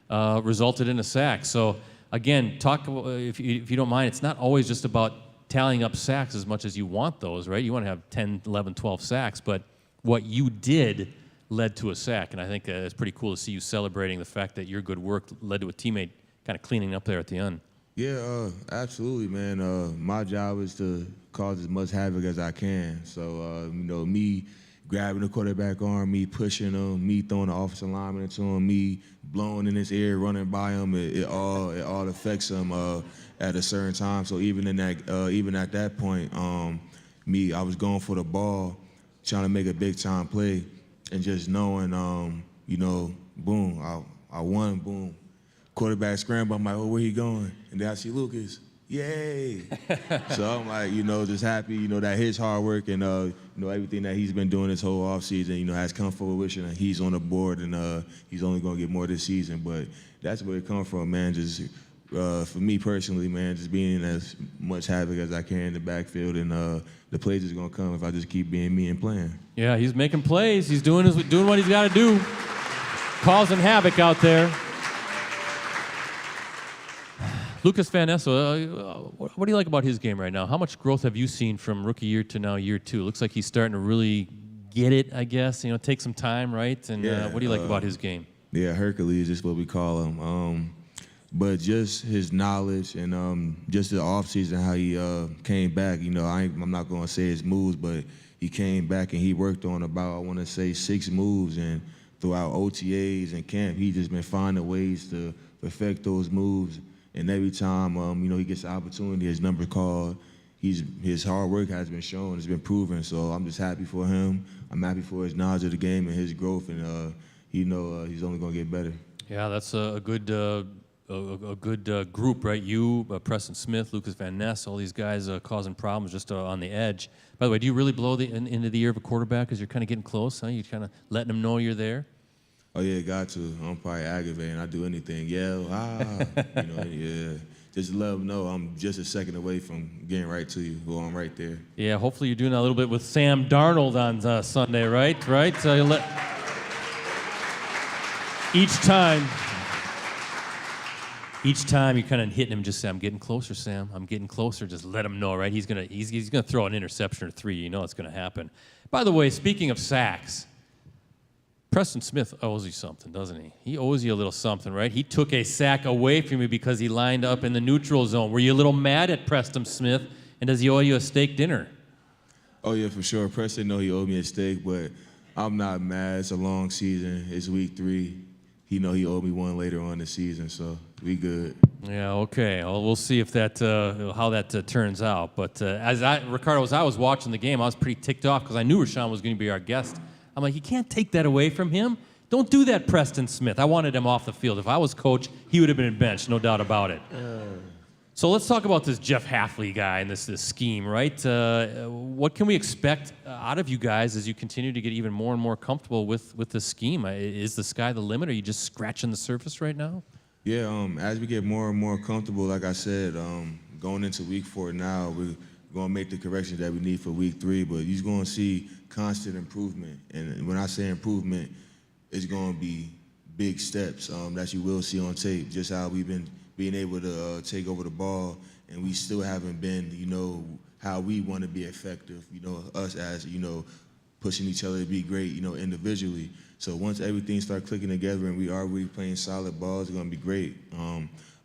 resulted in a sack. So again, talk about, if you don't mind, it's not always just about tallying up sacks as much as you want those, right? You want to have 10, 11, 12 sacks, but what you did led to a sack, and I think it's pretty cool to see you celebrating the fact that your good work led to a teammate kind of cleaning up there at the end. Yeah, absolutely, man. My job is to cause as much havoc as I can. So, me grabbing the quarterback arm, me pushing him, me throwing the offensive lineman into him, me blowing in his ear, running by him, it all affects him at a certain time. So even at that point, I was going for the ball, trying to make a big time play. And just knowing, boom, I won, boom. Quarterback scramble, I'm like, oh, where he going? And then I see Lucas, yay. So I'm like, just happy, that his hard work and, everything that he's been doing this whole offseason, has come forward with, and he's on the board, and he's only going to get more this season. But that's where it comes from, man. Just for me personally, man, just being as much havoc as I can in the backfield, and the plays is going to come if I just keep being me and playing. Yeah, he's making plays. He's doing what he's got to do, causing havoc out there. Lucas Van Ness, what do you like about his game right now? How much growth have you seen from rookie year to now year 2? Looks like he's starting to really get it, I guess. Take some time, right? And what do you like about his game? Yeah, Hercules is what we call him. But just his knowledge and just the offseason, how he came back. I'm not going to say his moves, but he came back and he worked on about, I want to say, 6 moves. And throughout OTAs and camp, he just been finding ways to perfect those moves. And every time, he gets the opportunity, his number called, his hard work has been shown, it's been proven. So I'm just happy for him. I'm happy for his knowledge of the game and his growth, and he's only going to get better. Yeah, that's a good group, right? You, Preston Smith, Lucas Van Ness, all these guys causing problems just on the edge. By the way, do you really blow the end of the year of a quarterback as you're kind of getting close? Huh? You kind of letting them know you're there? Oh, yeah, got to. I'm probably aggravating. I do anything. Yell, yeah. Just let them know I'm just a second away from getting right to you. Well, I'm right there. Yeah, hopefully you're doing that a little bit with Sam Darnold on Sunday, right? Each time you're kind of hitting him, just say, I'm getting closer, Sam. I'm getting closer. Just let him know, right? He's gonna throw an interception or 3. You know it's going to happen. By the way, speaking of sacks, Preston Smith owes you something, doesn't he? He owes you a little something, right? He took a sack away from you because he lined up in the neutral zone. Were you a little mad at Preston Smith, and does he owe you a steak dinner? Oh, yeah, for sure. Preston know he owed me a steak, but I'm not mad. It's a long season. It's week 3. He know he owed me one later on in the season, so we good. Yeah, okay. Well, we'll see if that how that turns out. But Ricardo, as I was watching the game, I was pretty ticked off because I knew Rashan was going to be our guest. I'm like, you can't take that away from him. Don't do that, Preston Smith. I wanted him off the field. If I was coach, he would have been benched, no doubt about it. So let's talk about this Jeff Hafley guy and this scheme, right? What can we expect out of you guys as you continue to get even more and more comfortable with this scheme? Is the sky the limit? Are you just scratching the surface right now? Yeah, as we get more and more comfortable, like I said, going into week 4 now, we're going to make the corrections that we need for week 3, but you're going to see constant improvement. And when I say improvement, it's going to be big steps that you will see on tape, just how we've been being able to take over the ball, and we still haven't been, how we want to be effective, us as, pushing each other to be great, individually. So once everything starts clicking together and we are really playing solid balls, it's going to be great.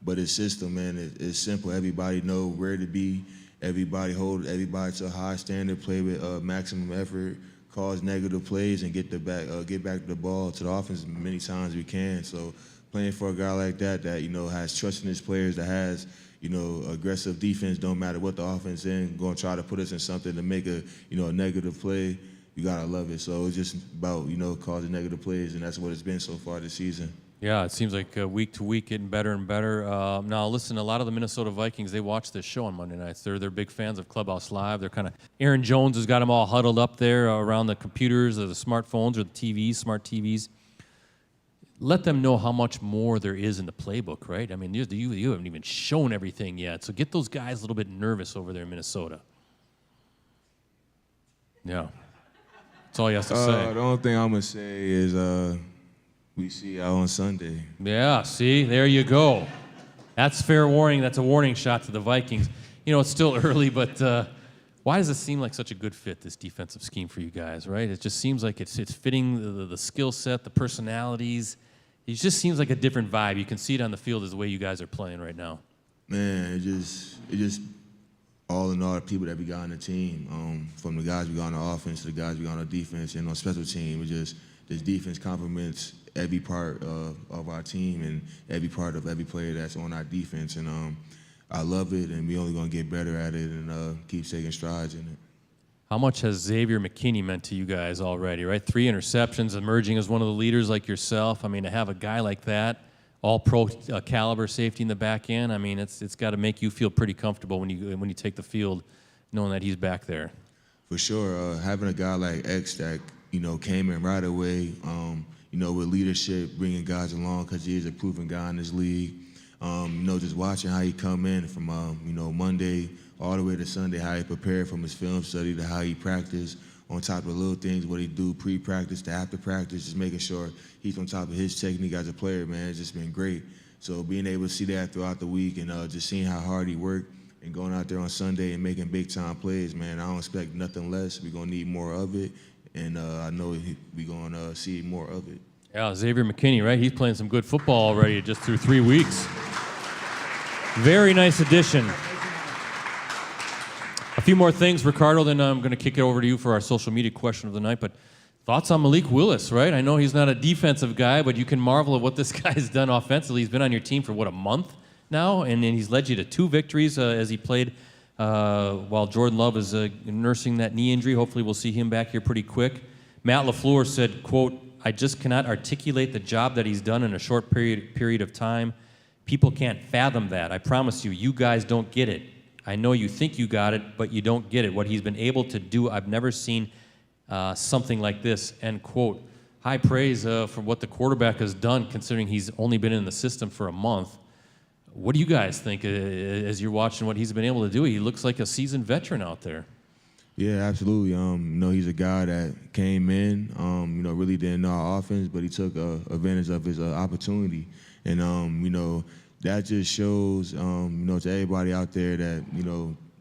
But it's system, man, it's simple. Everybody know where to be. Everybody hold everybody to a high standard, play with maximum effort, cause negative plays, and get back to the ball, to the offense as many times as we can. So playing for a guy like that has trust in his players, that has, aggressive defense, don't matter what the offense is, going to try to put us in something to make a negative play, you got to love it. So it's just about, causing negative plays, and that's what it's been so far this season. Yeah, it seems like week to week getting better and better. Now, listen, a lot of the Minnesota Vikings, they watch this show on Monday nights. They're big fans of Clubhouse Live. They're kind of Aaron Jones has got them all huddled up there around the computers or the smartphones or the TVs, smart TVs. Let them know how much more there is in the playbook, right? I mean, you haven't even shown everything yet. So get those guys a little bit nervous over there in Minnesota. Yeah. That's all he has to say. The only thing I'm going to say is we see you out on Sunday. Yeah, see? There you go. That's fair warning. That's a warning shot to the Vikings. It's still early, but why does it seem like such a good fit, this defensive scheme for you guys, right? It just seems like it's fitting the skill set, the personalities. It just seems like a different vibe. You can see it on the field as the way you guys are playing right now. Man, it just all in all, the people that we got on the team, from the guys we got on the offense to the guys we got on the defense and on special team, this defense complements every part of our team and every part of every player that's on our defense. And I love it, and we're only going to get better at it and keep taking strides in it. How much has Xavier McKinney meant to you guys already, right? 3 interceptions, emerging as one of the leaders like yourself. I mean, to have a guy like that, all-pro caliber safety in the back end, I mean, it's got to make you feel pretty comfortable when you take the field, knowing that he's back there. For sure. Having a guy like X that, came in right away, with leadership, bringing guys along, because he is a proven guy in this league. Just watching how he come in from, Monday all the way to Sunday, how he prepared from his film study to how he practiced, on top of the little things, what he do pre-practice to after practice, just making sure he's on top of his technique as a player, man, it's just been great. So being able to see that throughout the week and just seeing how hard he worked and going out there on Sunday and making big-time plays, man, I don't expect nothing less. We're going to need more of it, and I know we're going to see more of it. Yeah, Xavier McKinney, right? He's playing some good football already just through 3 weeks. Very nice addition. A few more things, Ricardo, then I'm going to kick it over to you for our social media question of the night. But thoughts on Malik Willis, right? I know he's not a defensive guy, but you can marvel at what this guy's done offensively. He's been on your team for, a month now? And he's led you to 2 victories as he played while Jordan Love is nursing that knee injury. Hopefully we'll see him back here pretty quick. Matt LaFleur said, quote, "I just cannot articulate the job that he's done in a short period of time. People can't fathom that. I promise you, you guys don't get it. I know you think you got it, but you don't get it. What he's been able to do, I've never seen something like this," end quote. High praise for what the quarterback has done, considering he's only been in the system for a month. What do you guys think as you're watching what he's been able to do? He looks like a seasoned veteran out there. Yeah, absolutely. He's a guy that came in, really didn't know our offense, but he took advantage of his opportunity. And, that just shows, to everybody out there that,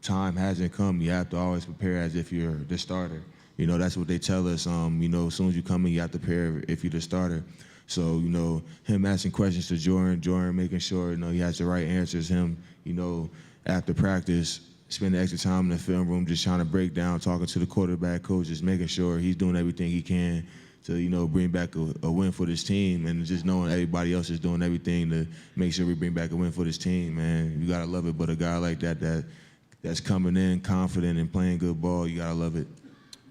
time hasn't come, you have to always prepare as if you're the starter. You know, that's what they tell us. You know, as soon as you come in, you have to prepare if you're the starter. So, you know, him asking questions to Jordan making sure, you know, he has the right answers, him, you know, after practice, spending extra time in the film room just trying to break down, talking to the quarterback coach, just making sure he's doing everything he can to, you know, bring back a win for this team, and just knowing everybody else is doing everything to make sure we bring back a win for this team, man. You got to love it. But a guy like that's coming in confident and playing good ball, you got to love it.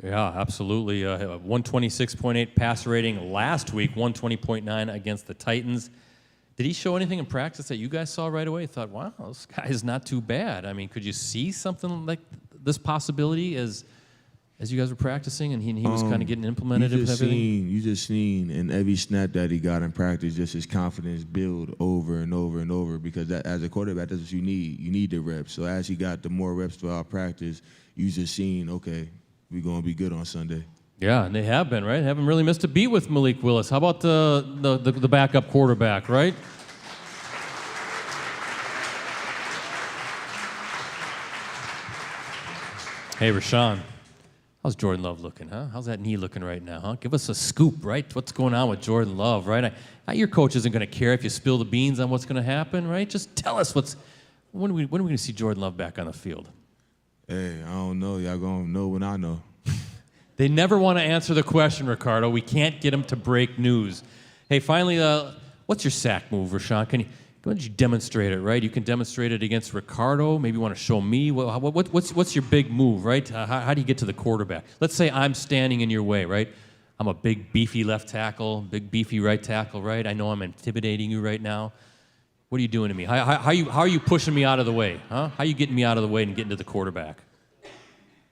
Yeah, absolutely. 126.8 passer rating last week, 120.9 against the Titans. Did he show anything in practice that you guys saw right away? You thought, wow, this guy is not too bad. I mean, could you see something like this possibility as you guys were practicing and he was kind of getting implemented and everything? You just seen in every snap that he got in practice, just his confidence build over and over and over, because that, as a quarterback, that's what you need. You need the reps. So as he got the more reps throughout practice, you just seen, okay, we're going to be good on Sunday. Yeah, and they have been, right? Haven't really missed a beat with Malik Willis. How about the backup quarterback, right? Hey, Rashan, how's Jordan Love looking, huh? How's that knee looking right now, huh? Give us a scoop, right? What's going on with Jordan Love, right? Your coach isn't going to care if you spill the beans on what's going to happen, right? Just tell us when are we going to see Jordan Love back on the field? Hey, I don't know. Y'all going to know when I know. They never want to answer the question, Ricardo. We can't get them to break news. Hey, finally, what's your sack move, Rashan? Why don't you demonstrate it, right? You can demonstrate it against Ricardo. Maybe you want to show me. What's your big move, right? How do you get to the quarterback? Let's say I'm standing in your way, right? I'm a big, beefy left tackle, big, beefy right tackle, right? I know I'm intimidating you right now. What are you doing to me? How are you pushing me out of the way, huh? How are you getting me out of the way and getting to the quarterback?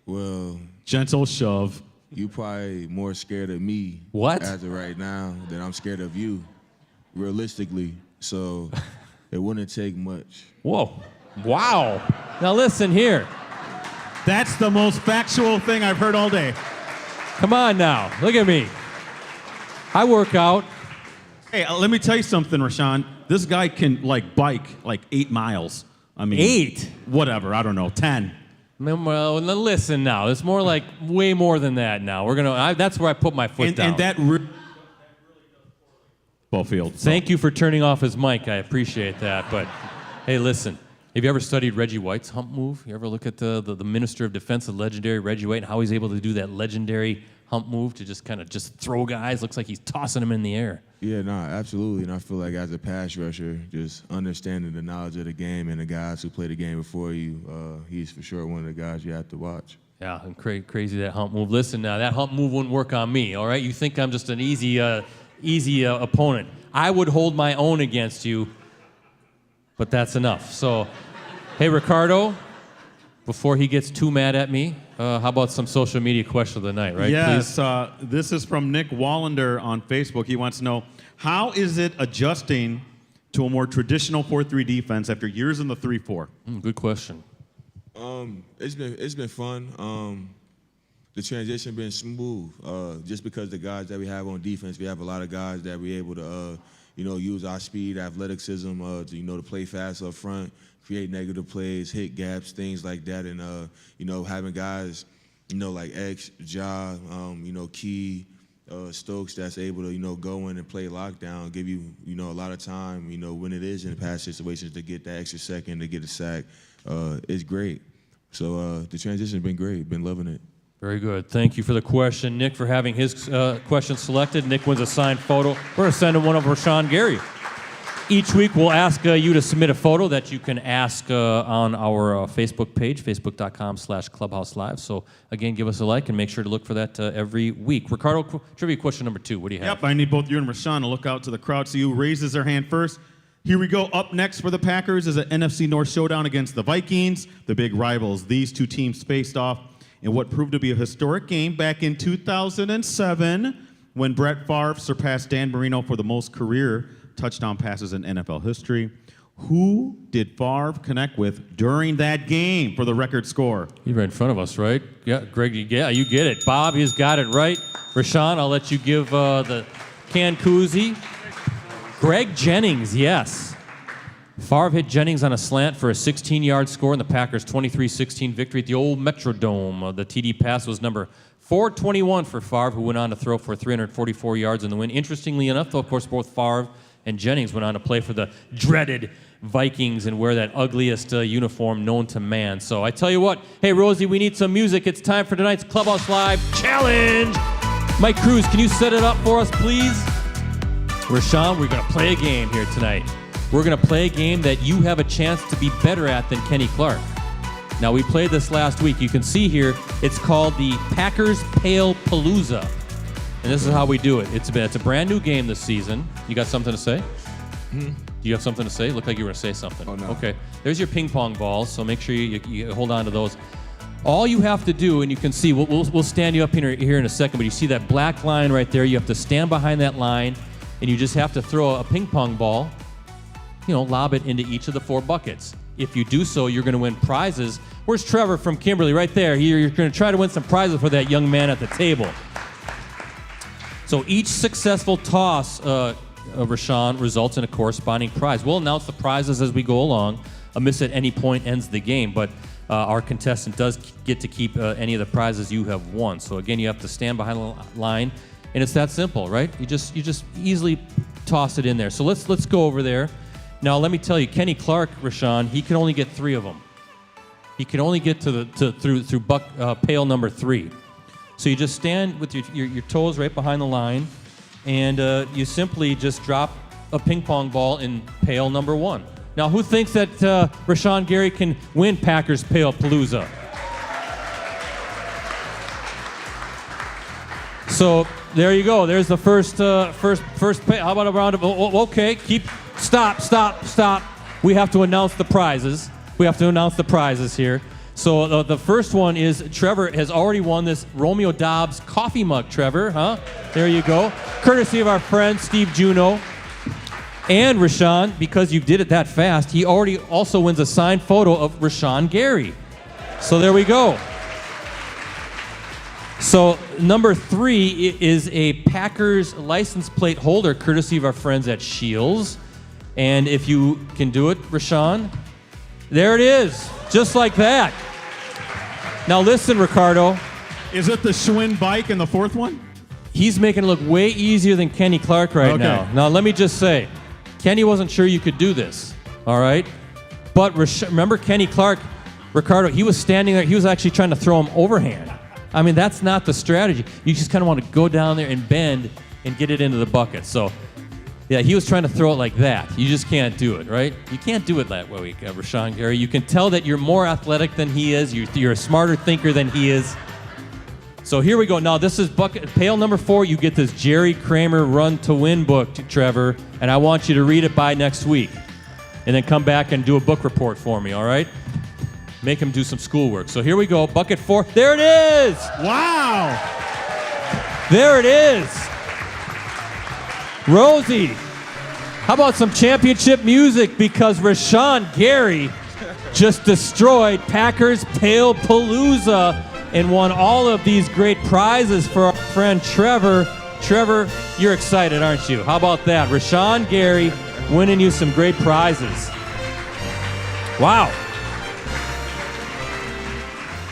Well, Gentle shove. you probably more scared of me as of right now than I'm scared of you, realistically. So it wouldn't take much. Whoa. Wow. Now listen here. That's the most factual thing I've heard all day. Come on now. Look at me. I work out. Hey, let me tell you something, Rashan. This guy can bike 8 miles. I mean, 8? Whatever. I don't know. 10. Well, listen now. It's more like way more than that now. That's where I put my foot down. And that really ball field. So. Thank you for turning off his mic. I appreciate that. But hey, listen. Have you ever studied Reggie White's hump move? You ever look at the Minister of Defense, the legendary Reggie White, and how he's able to do that legendary hump move to just kind of throw guys? Looks like he's tossing them in the air. Yeah, no, absolutely. And I feel like as a pass rusher, just understanding the knowledge of the game and the guys who play the game before you, he's for sure one of the guys you have to watch. Yeah, and crazy that hump move. Listen now, that hump move wouldn't work on me, all right? You think I'm just an easy opponent. I would hold my own against you, but that's enough. So, hey, Ricardo, before he gets too mad at me, how about some social media question of the night, right? Yes, this is from Nick Wallander on Facebook. He wants to know, how is it adjusting to a more traditional 4-3 defense after years in the 3-4? Good question. It's been fun. The transition been smooth. Just because the guys that we have on defense, we have a lot of guys that we're able to, use our speed, athleticism, to play fast up front, create negative plays, hit gaps, things like that, and having guys, like X, Ja, Key, Stokes, that's able to go in and play lockdown, give you a lot of time, when it is in pass situations to get that extra second to get a sack. It's great. So the transition's been great. Been loving it. Very good. Thank you for the question. Nick for having his question selected. Nick wins a signed photo. We're going to send him one of Rashan Gary. Each week we'll ask you to submit a photo that you can ask on our Facebook page, facebook.com/Clubhouse Live. So again, give us a like and make sure to look for that every week. Ricardo, trivia question number 2. What do you have? Yep, I need both you and Rashan to look out to the crowd. So who raises their hand first. Here we go. Up next for the Packers is an NFC North showdown against the Vikings, the big rivals. These two teams faced off in what proved to be a historic game back in 2007 when Brett Favre surpassed Dan Marino for the most career touchdown passes in NFL history. Who did Favre connect with during that game for the record score? He's right in front of us, right? Yeah, Greg, you get it. Bob, he's got it right. Rashan, I'll let you give the can koozie. Greg Jennings, yes. Favre hit Jennings on a slant for a 16-yard score in the Packers' 23-16 victory at the old Metrodome. The TD pass was number 421 for Favre, who went on to throw for 344 yards in the win. Interestingly enough, though, of course, both Favre and Jennings went on to play for the dreaded Vikings and wear that ugliest uniform known to man. So I tell you what, hey, Rosie, we need some music. It's time for tonight's Clubhouse Live Challenge. Mike Cruz, can you set it up for us, please? Rashawn, we're going to play a game here tonight. We're going to play a game that you have a chance to be better at than Kenny Clark. Now, we played this last week. You can see here, it's called the Packers Pale Palooza. And this is how we do it. It's a brand new game this season. You got something to say? Do you have something to say? Looked like you were going to say something. Oh, no. Okay. There's your ping pong balls, so make sure you hold on to those. All you have to do, and you can see, we'll stand you up here in a second, but you see that black line right there. You have to stand behind that line, and you just have to throw a ping pong ball, lob it into each of the 4 buckets. If you do so, you're going to win prizes. Where's Trevor from Kimberly? Right there. You're going to try to win some prizes for that young man at the table. So each successful toss, Rashawn, results in a corresponding prize. We'll announce the prizes as we go along. A miss at any point ends the game, but our contestant does get to keep any of the prizes you have won. So again, you have to stand behind the line, and it's that simple, right? You just easily toss it in there. So let's go over there. Now, let me tell you, Kenny Clark, Rashawn, he can only get 3 of them. He can only get through pail number 3. So you just stand with your toes right behind the line, and you simply just drop a ping pong ball in pail number 1. Now, who thinks that Rashan Gary can win Packers Pale Palooza? So there you go. There's the first pail. How about a round of? Okay, Stop. We have to announce the prizes. Here. So the first one is Trevor has already won this Romeo Dobbs coffee mug, Trevor, huh? There you go. Courtesy of our friend Steve Juno. And Rashawn, because you did it that fast, he already also wins a signed photo of Rashan Gary. So there we go. So number 3 is a Packers license plate holder, courtesy of our friends at Shields. And if you can do it, Rashawn, there it is, just like that. Now listen, Ricardo. Is it the Schwinn bike in the 4th one? He's making it look way easier than Kenny Clark right now. Now let me just say, Kenny wasn't sure you could do this, all right? But remember Kenny Clark, Ricardo, he was standing there, he was actually trying to throw him overhand. I mean, that's not the strategy. You just kind of want to go down there and bend and get it into the bucket. So, yeah, he was trying to throw it like that. You just can't do it, right? You can't do it that way, Rashan Gary. You can tell that you're more athletic than he is. You're a smarter thinker than he is. So here we go. Now, this is pail number 4. You get this Jerry Kramer Run to Win book, Trevor, and I want you to read it by next week. And then come back and do a book report for me, all right? Make him do some schoolwork. So here we go. Bucket 4. There it is! Wow! There it is! Rosie, how about some championship music? Because Rashan Gary just destroyed Packers Pale Palooza and won all of these great prizes for our friend Trevor. Trevor, you're excited, aren't you? How about that? Rashan Gary winning you some great prizes. Wow.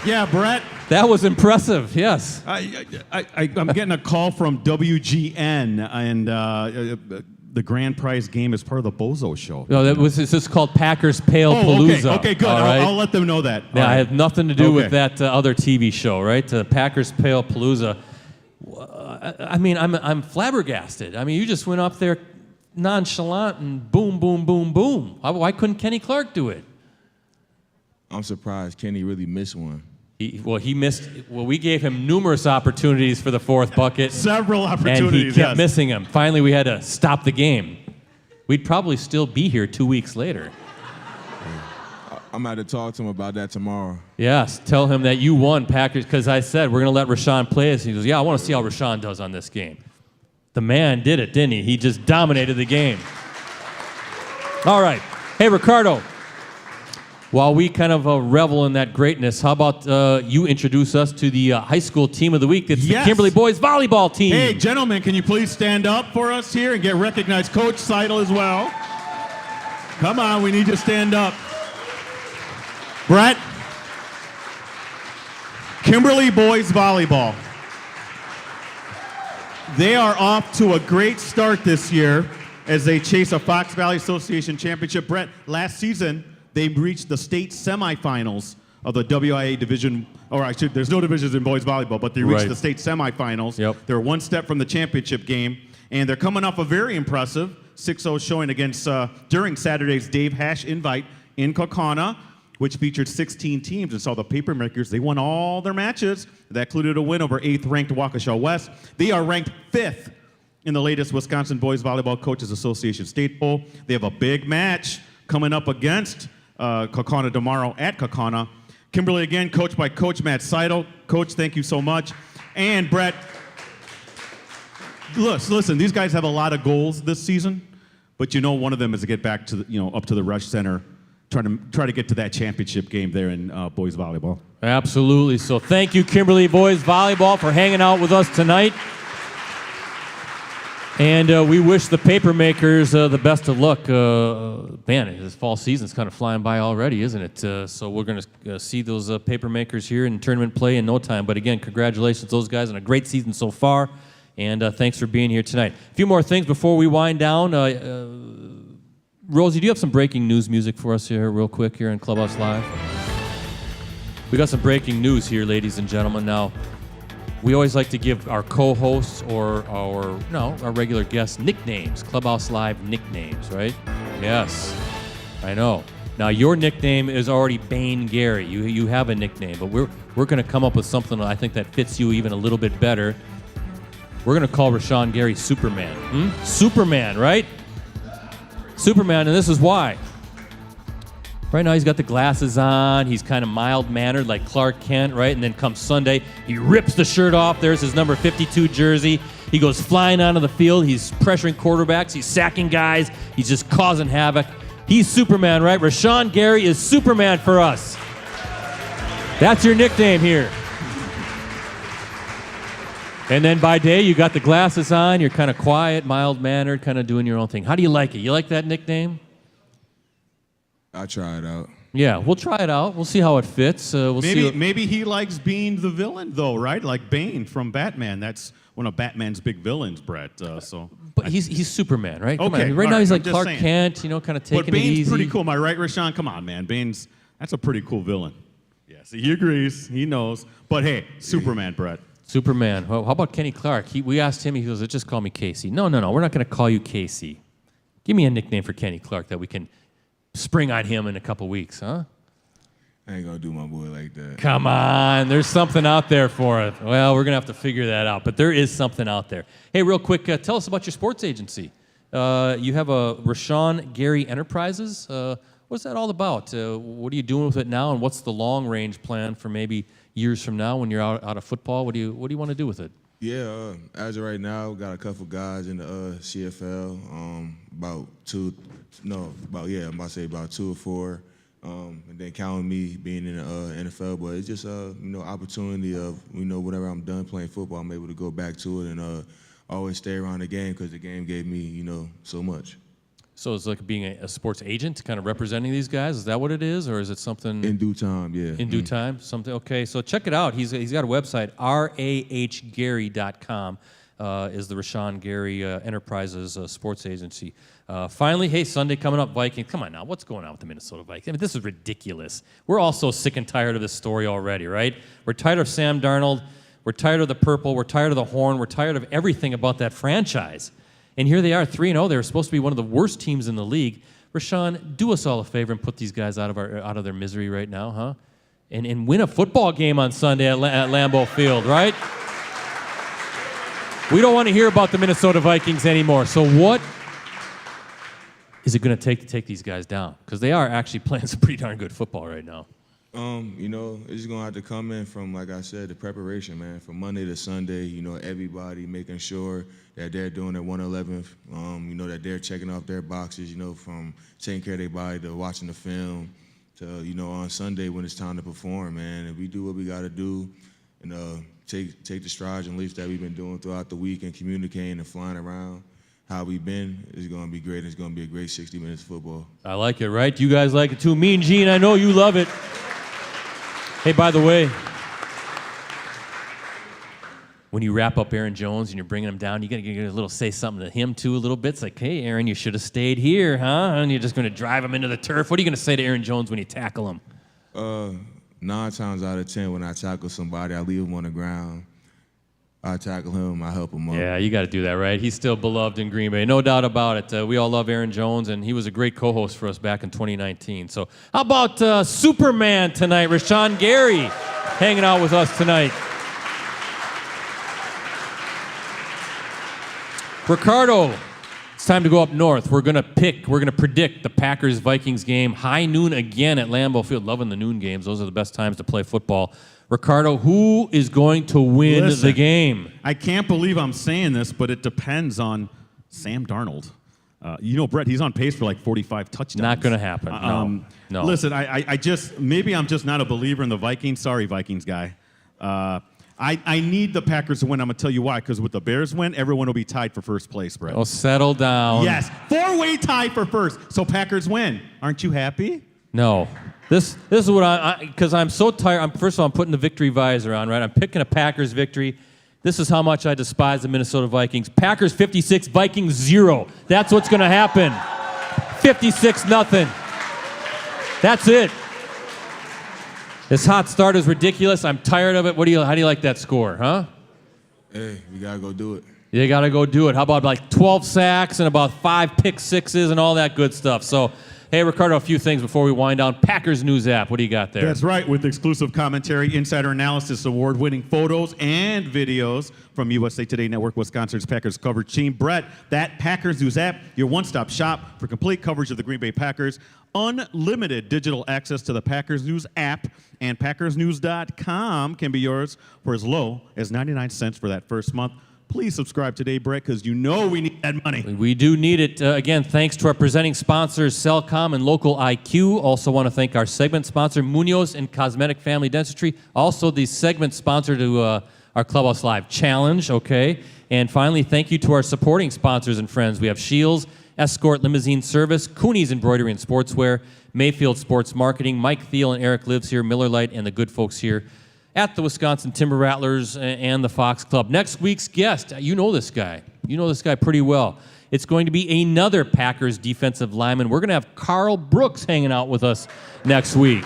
Yeah, Brett. That was impressive, yes. I'm getting a call from WGN, and the grand prize game is part of the Bozo Show. No, this is called Packers Pale Palooza. Okay, good. All right? I'll let them know that. Yeah, All right. I have nothing to do with that other TV show, right? Packers Pale Palooza. I mean, I'm flabbergasted. I mean, you just went up there nonchalant and boom, boom, boom, boom. Why couldn't Kenny Clark do it? I'm surprised Kenny really missed one. He missed. Well, we gave him numerous opportunities for the 4th bucket. Several opportunities, and he kept missing them. Finally, we had to stop the game. We'd probably still be here 2 weeks later. I'm going to talk to him about that tomorrow. Yes, tell him that you won, Packers, because I said we're going to let Rashan play us. He goes, yeah, I want to see how Rashan does on this game. The man did it, didn't he? He just dominated the game. All right. Hey, Ricardo. While we kind of revel in that greatness, how about you introduce us to the high school team of the week? It's the Kimberly Boys volleyball team. Hey, gentlemen, can you please stand up for us here and get recognized? Coach Seidel as well. Come on, we need you to stand up. Brett, Kimberly boys volleyball. They are off to a great start this year as they chase a Fox Valley Association championship. Brett, last season, they reached the state semifinals of the WIA division, or actually, there's no divisions in boys volleyball, but they reached the state semifinals. Yep. They're one step from the championship game, and they're coming off a very impressive 6-0 showing against, during Saturday's Dave Hash invite in Kaukauna, which featured 16 teams, and saw the Papermakers. They won all their matches. That included a win over 8th-ranked Waukesha West. They are ranked 5th in the latest Wisconsin Boys Volleyball Coaches Association State Poll. They have a big match coming up against Kaukauna tomorrow at Kaukauna. Kimberly again, coached by Coach Matt Seidel. Coach, thank you so much. And Brett, listen, these guys have a lot of goals this season, but you know one of them is to get back to the, up to the Rush Center, try to get to that championship game there in boys volleyball. Absolutely. So thank you, Kimberly Boys Volleyball, for hanging out with us tonight. And we wish the Papermakers the best of luck. Man, this fall season's kind of flying by already, isn't it? So we're going to see those Papermakers here in tournament play in no time. But again, congratulations to those guys on a great season so far. And thanks for being here tonight. A few more things before we wind down. Rosie, do you have some breaking news music for us here real quick here in Clubhouse Live? We got some breaking news here, ladies and gentlemen. Now, we always like to give our co-hosts or our regular guests nicknames, Clubhouse Live nicknames, right? Yes, I know. Now, your nickname is already Bane Gary. You have a nickname, but we're going to come up with something I think that fits you even a little bit better. We're going to call Rashan Gary Superman. Superman, right? Superman, and this is why. Right now he's got the glasses on, he's kind of mild-mannered like Clark Kent, right? And then comes Sunday, he rips the shirt off, there's his number 52 jersey, he goes flying onto the field, he's pressuring quarterbacks, he's sacking guys, he's just causing havoc. He's Superman, right? Rashan Gary is Superman for us. That's your nickname here. And then by day, you got the glasses on, you're kind of quiet, mild-mannered, kind of doing your own thing. How do you like it? You like that nickname? I'll try it out. Yeah, we'll try it out. We'll see how it fits. Maybe he likes being the villain, though, right? Like Bane from Batman. That's one of Batman's big villains, Brett. But he's Superman, right? Come Okay, on. Right now he's like I'm just Clark saying. Kent, kind of taking But Bane's it easy. pretty cool. Am I right, Rashan? Come on, man. That's a pretty cool villain. Yes, he agrees. He knows. But hey, Superman, Brett. Superman. Well, how about Kenny Clark? We asked him, he goes, just call me Casey. No, we're not going to call you Casey. Give me a nickname for Kenny Clark that we can spring on him in a couple weeks, huh? I ain't gonna do my boy like that. Come on, there's something out there for it. Well, we're going to have to figure that out, but there is something out there. Hey, real quick, tell us about your sports agency. You have a Rashan Gary Enterprises. What's that all about? What are you doing with it now, and what's the long-range plan for maybe years from now when you're out of football? What do you want to do with it? Yeah, as of right now, got a couple guys in the CFL. About 2 or 4. And then counting me being in the NFL, but it's just opportunity of whenever I'm done playing football, I'm able to go back to it and always stay around the game because the game gave me so much. So it's like being a sports agent, kind of representing these guys. Is that what it is, or is it something in due time? Yeah. In due time, something. Okay, so check it out. He's got a website, rahgary.com. Is the Rashan Gary Enterprises sports agency. Finally, hey, Sunday coming up, Vikings. Come on now, what's going on with the Minnesota Vikings? I mean, this is ridiculous. We're all so sick and tired of this story already, right? We're tired of Sam Darnold. We're tired of the purple. We're tired of the horn. We're tired of everything about that franchise. And here they are, 3-0. They were supposed to be one of the worst teams in the league. Rashan, do us all a favor and put these guys out of their misery right now, huh? And win a football game on Sunday at Lambeau Field, right? We don't want to hear about the Minnesota Vikings anymore. So what is it going to take these guys down? Because they are actually playing some pretty darn good football right now. It's going to have to come in from, like I said, the preparation, man. From Monday to Sunday, everybody making sure that they're doing their 111th, that they're checking off their boxes, from taking care of their body to watching the film to, on Sunday when it's time to perform, man. If we do what we got to do and take the strides and leaps that we've been doing throughout the week and communicating and flying around, how we've been, it's going to be great. It's going to be a great 60 minutes of football. I like it, right? You guys like it too. Mean Gene, I know you love it. Hey, by the way, when you wrap up Aaron Jones and you're bringing him down, you got to get a little say something to him too a little bit. It's like, hey, Aaron, you should have stayed here, huh? And you're just going to drive him into the turf. What are you going to say to Aaron Jones when you tackle him? 9 times out of 10, when I tackle somebody, I leave him on the ground. I tackle him, I help him up. Yeah, you got to do that, right? He's still beloved in Green Bay, no doubt about it. We all love Aaron Jones, and he was a great co-host for us back in 2019. So how about Superman tonight? Rashan Gary hanging out with us tonight. Ricardo, it's time to go up north. We're going to predict the Packers-Vikings game. High noon again at Lambeau Field. Loving the noon games. Those are the best times to play football. Ricardo, who is going to win the game? I can't believe I'm saying this, but it depends on Sam Darnold. Brett, he's on pace for like 45 touchdowns. Not going to happen. No. Listen, maybe I'm just not a believer in the Vikings. Sorry, Vikings guy. I need the Packers to win. I'm going to tell you why. Because with the Bears win, everyone will be tied for first place, Brett. Oh, settle down. Yes, 4-way tie for first. So Packers win. Aren't you happy? No. This is what because I'm so tired. First of all, I'm putting the victory visor on, right? I'm picking a Packers victory. This is how much I despise the Minnesota Vikings. Packers 56, Vikings 0. That's what's going to happen. 56-0. That's it. This hot start is ridiculous. I'm tired of it. How do you like that score, huh? Hey, we got to go do it. You got to go do it. How about like 12 sacks and about 5 pick sixes and all that good stuff? So, hey, Ricardo, a few things before we wind down. Packers News app. What do you got there? That's right. With exclusive commentary, insider analysis, award-winning photos and videos from USA Today Network, Wisconsin's Packers coverage team. Brett, that Packers News app, your one-stop shop for complete coverage of the Green Bay Packers. Unlimited digital access to the Packers News app, and PackersNews.com can be yours for as low as 99 cents for that first month. Please subscribe today, Brett, because you know we need that money. We do need it. Again, thanks to our presenting sponsors, Cellcom and Local IQ. Also want to thank our segment sponsor, Munoz and Cosmetic Family Dentistry. Also, the segment sponsor to our Clubhouse Live Challenge, okay? And finally, thank you to our supporting sponsors and friends. We have Shields, Escort Limousine Service, Cooney's Embroidery and Sportswear, Mayfield Sports Marketing, Mike Thiel and Eric Lives here, Miller Lite, and the good folks here at the Wisconsin Timber Rattlers and the Fox Club. Next week's guest, you know this guy. You know this guy pretty well. It's going to be another Packers defensive lineman. We're going to have Carl Brooks hanging out with us next week.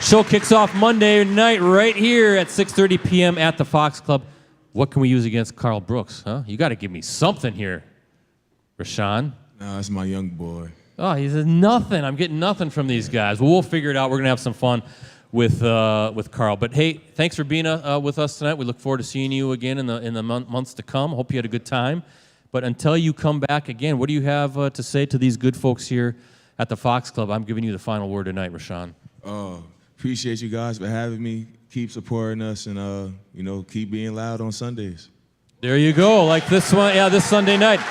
Show kicks off Monday night right here at 6:30 p.m. at the Fox Club. What can we use against Carl Brooks, huh? You got to give me something here, Rashan. Nah, that's my young boy. Oh, he says nothing. I'm getting nothing from these guys. Well, we'll figure it out. We're going to have some fun with Carl. But, hey, thanks for being with us tonight. We look forward to seeing you again in the months to come. Hope you had a good time. But until you come back again, what do you have to say to these good folks here at the Fox Club? I'm giving you the final word tonight, Rashan. Appreciate you guys for having me. Keep supporting us and, keep being loud on Sundays. There you go, like this one, this Sunday night.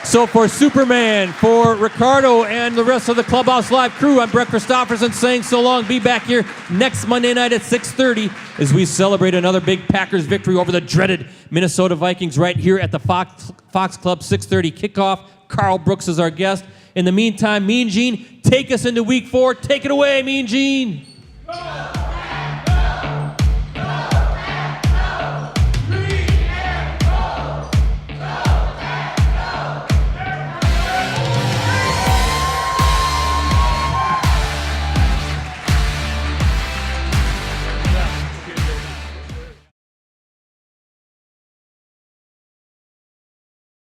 So for Superman, for Ricardo, and the rest of the Clubhouse Live crew, I'm Brett Christopherson saying so long. Be back here next Monday night at 6:30 as we celebrate another big Packers victory over the dreaded Minnesota Vikings right here at the Fox Club, 6:30 kickoff. Carl Brooks is our guest. In the meantime, Mean Gene, take us into Week 4. Take it away, Mean Gene.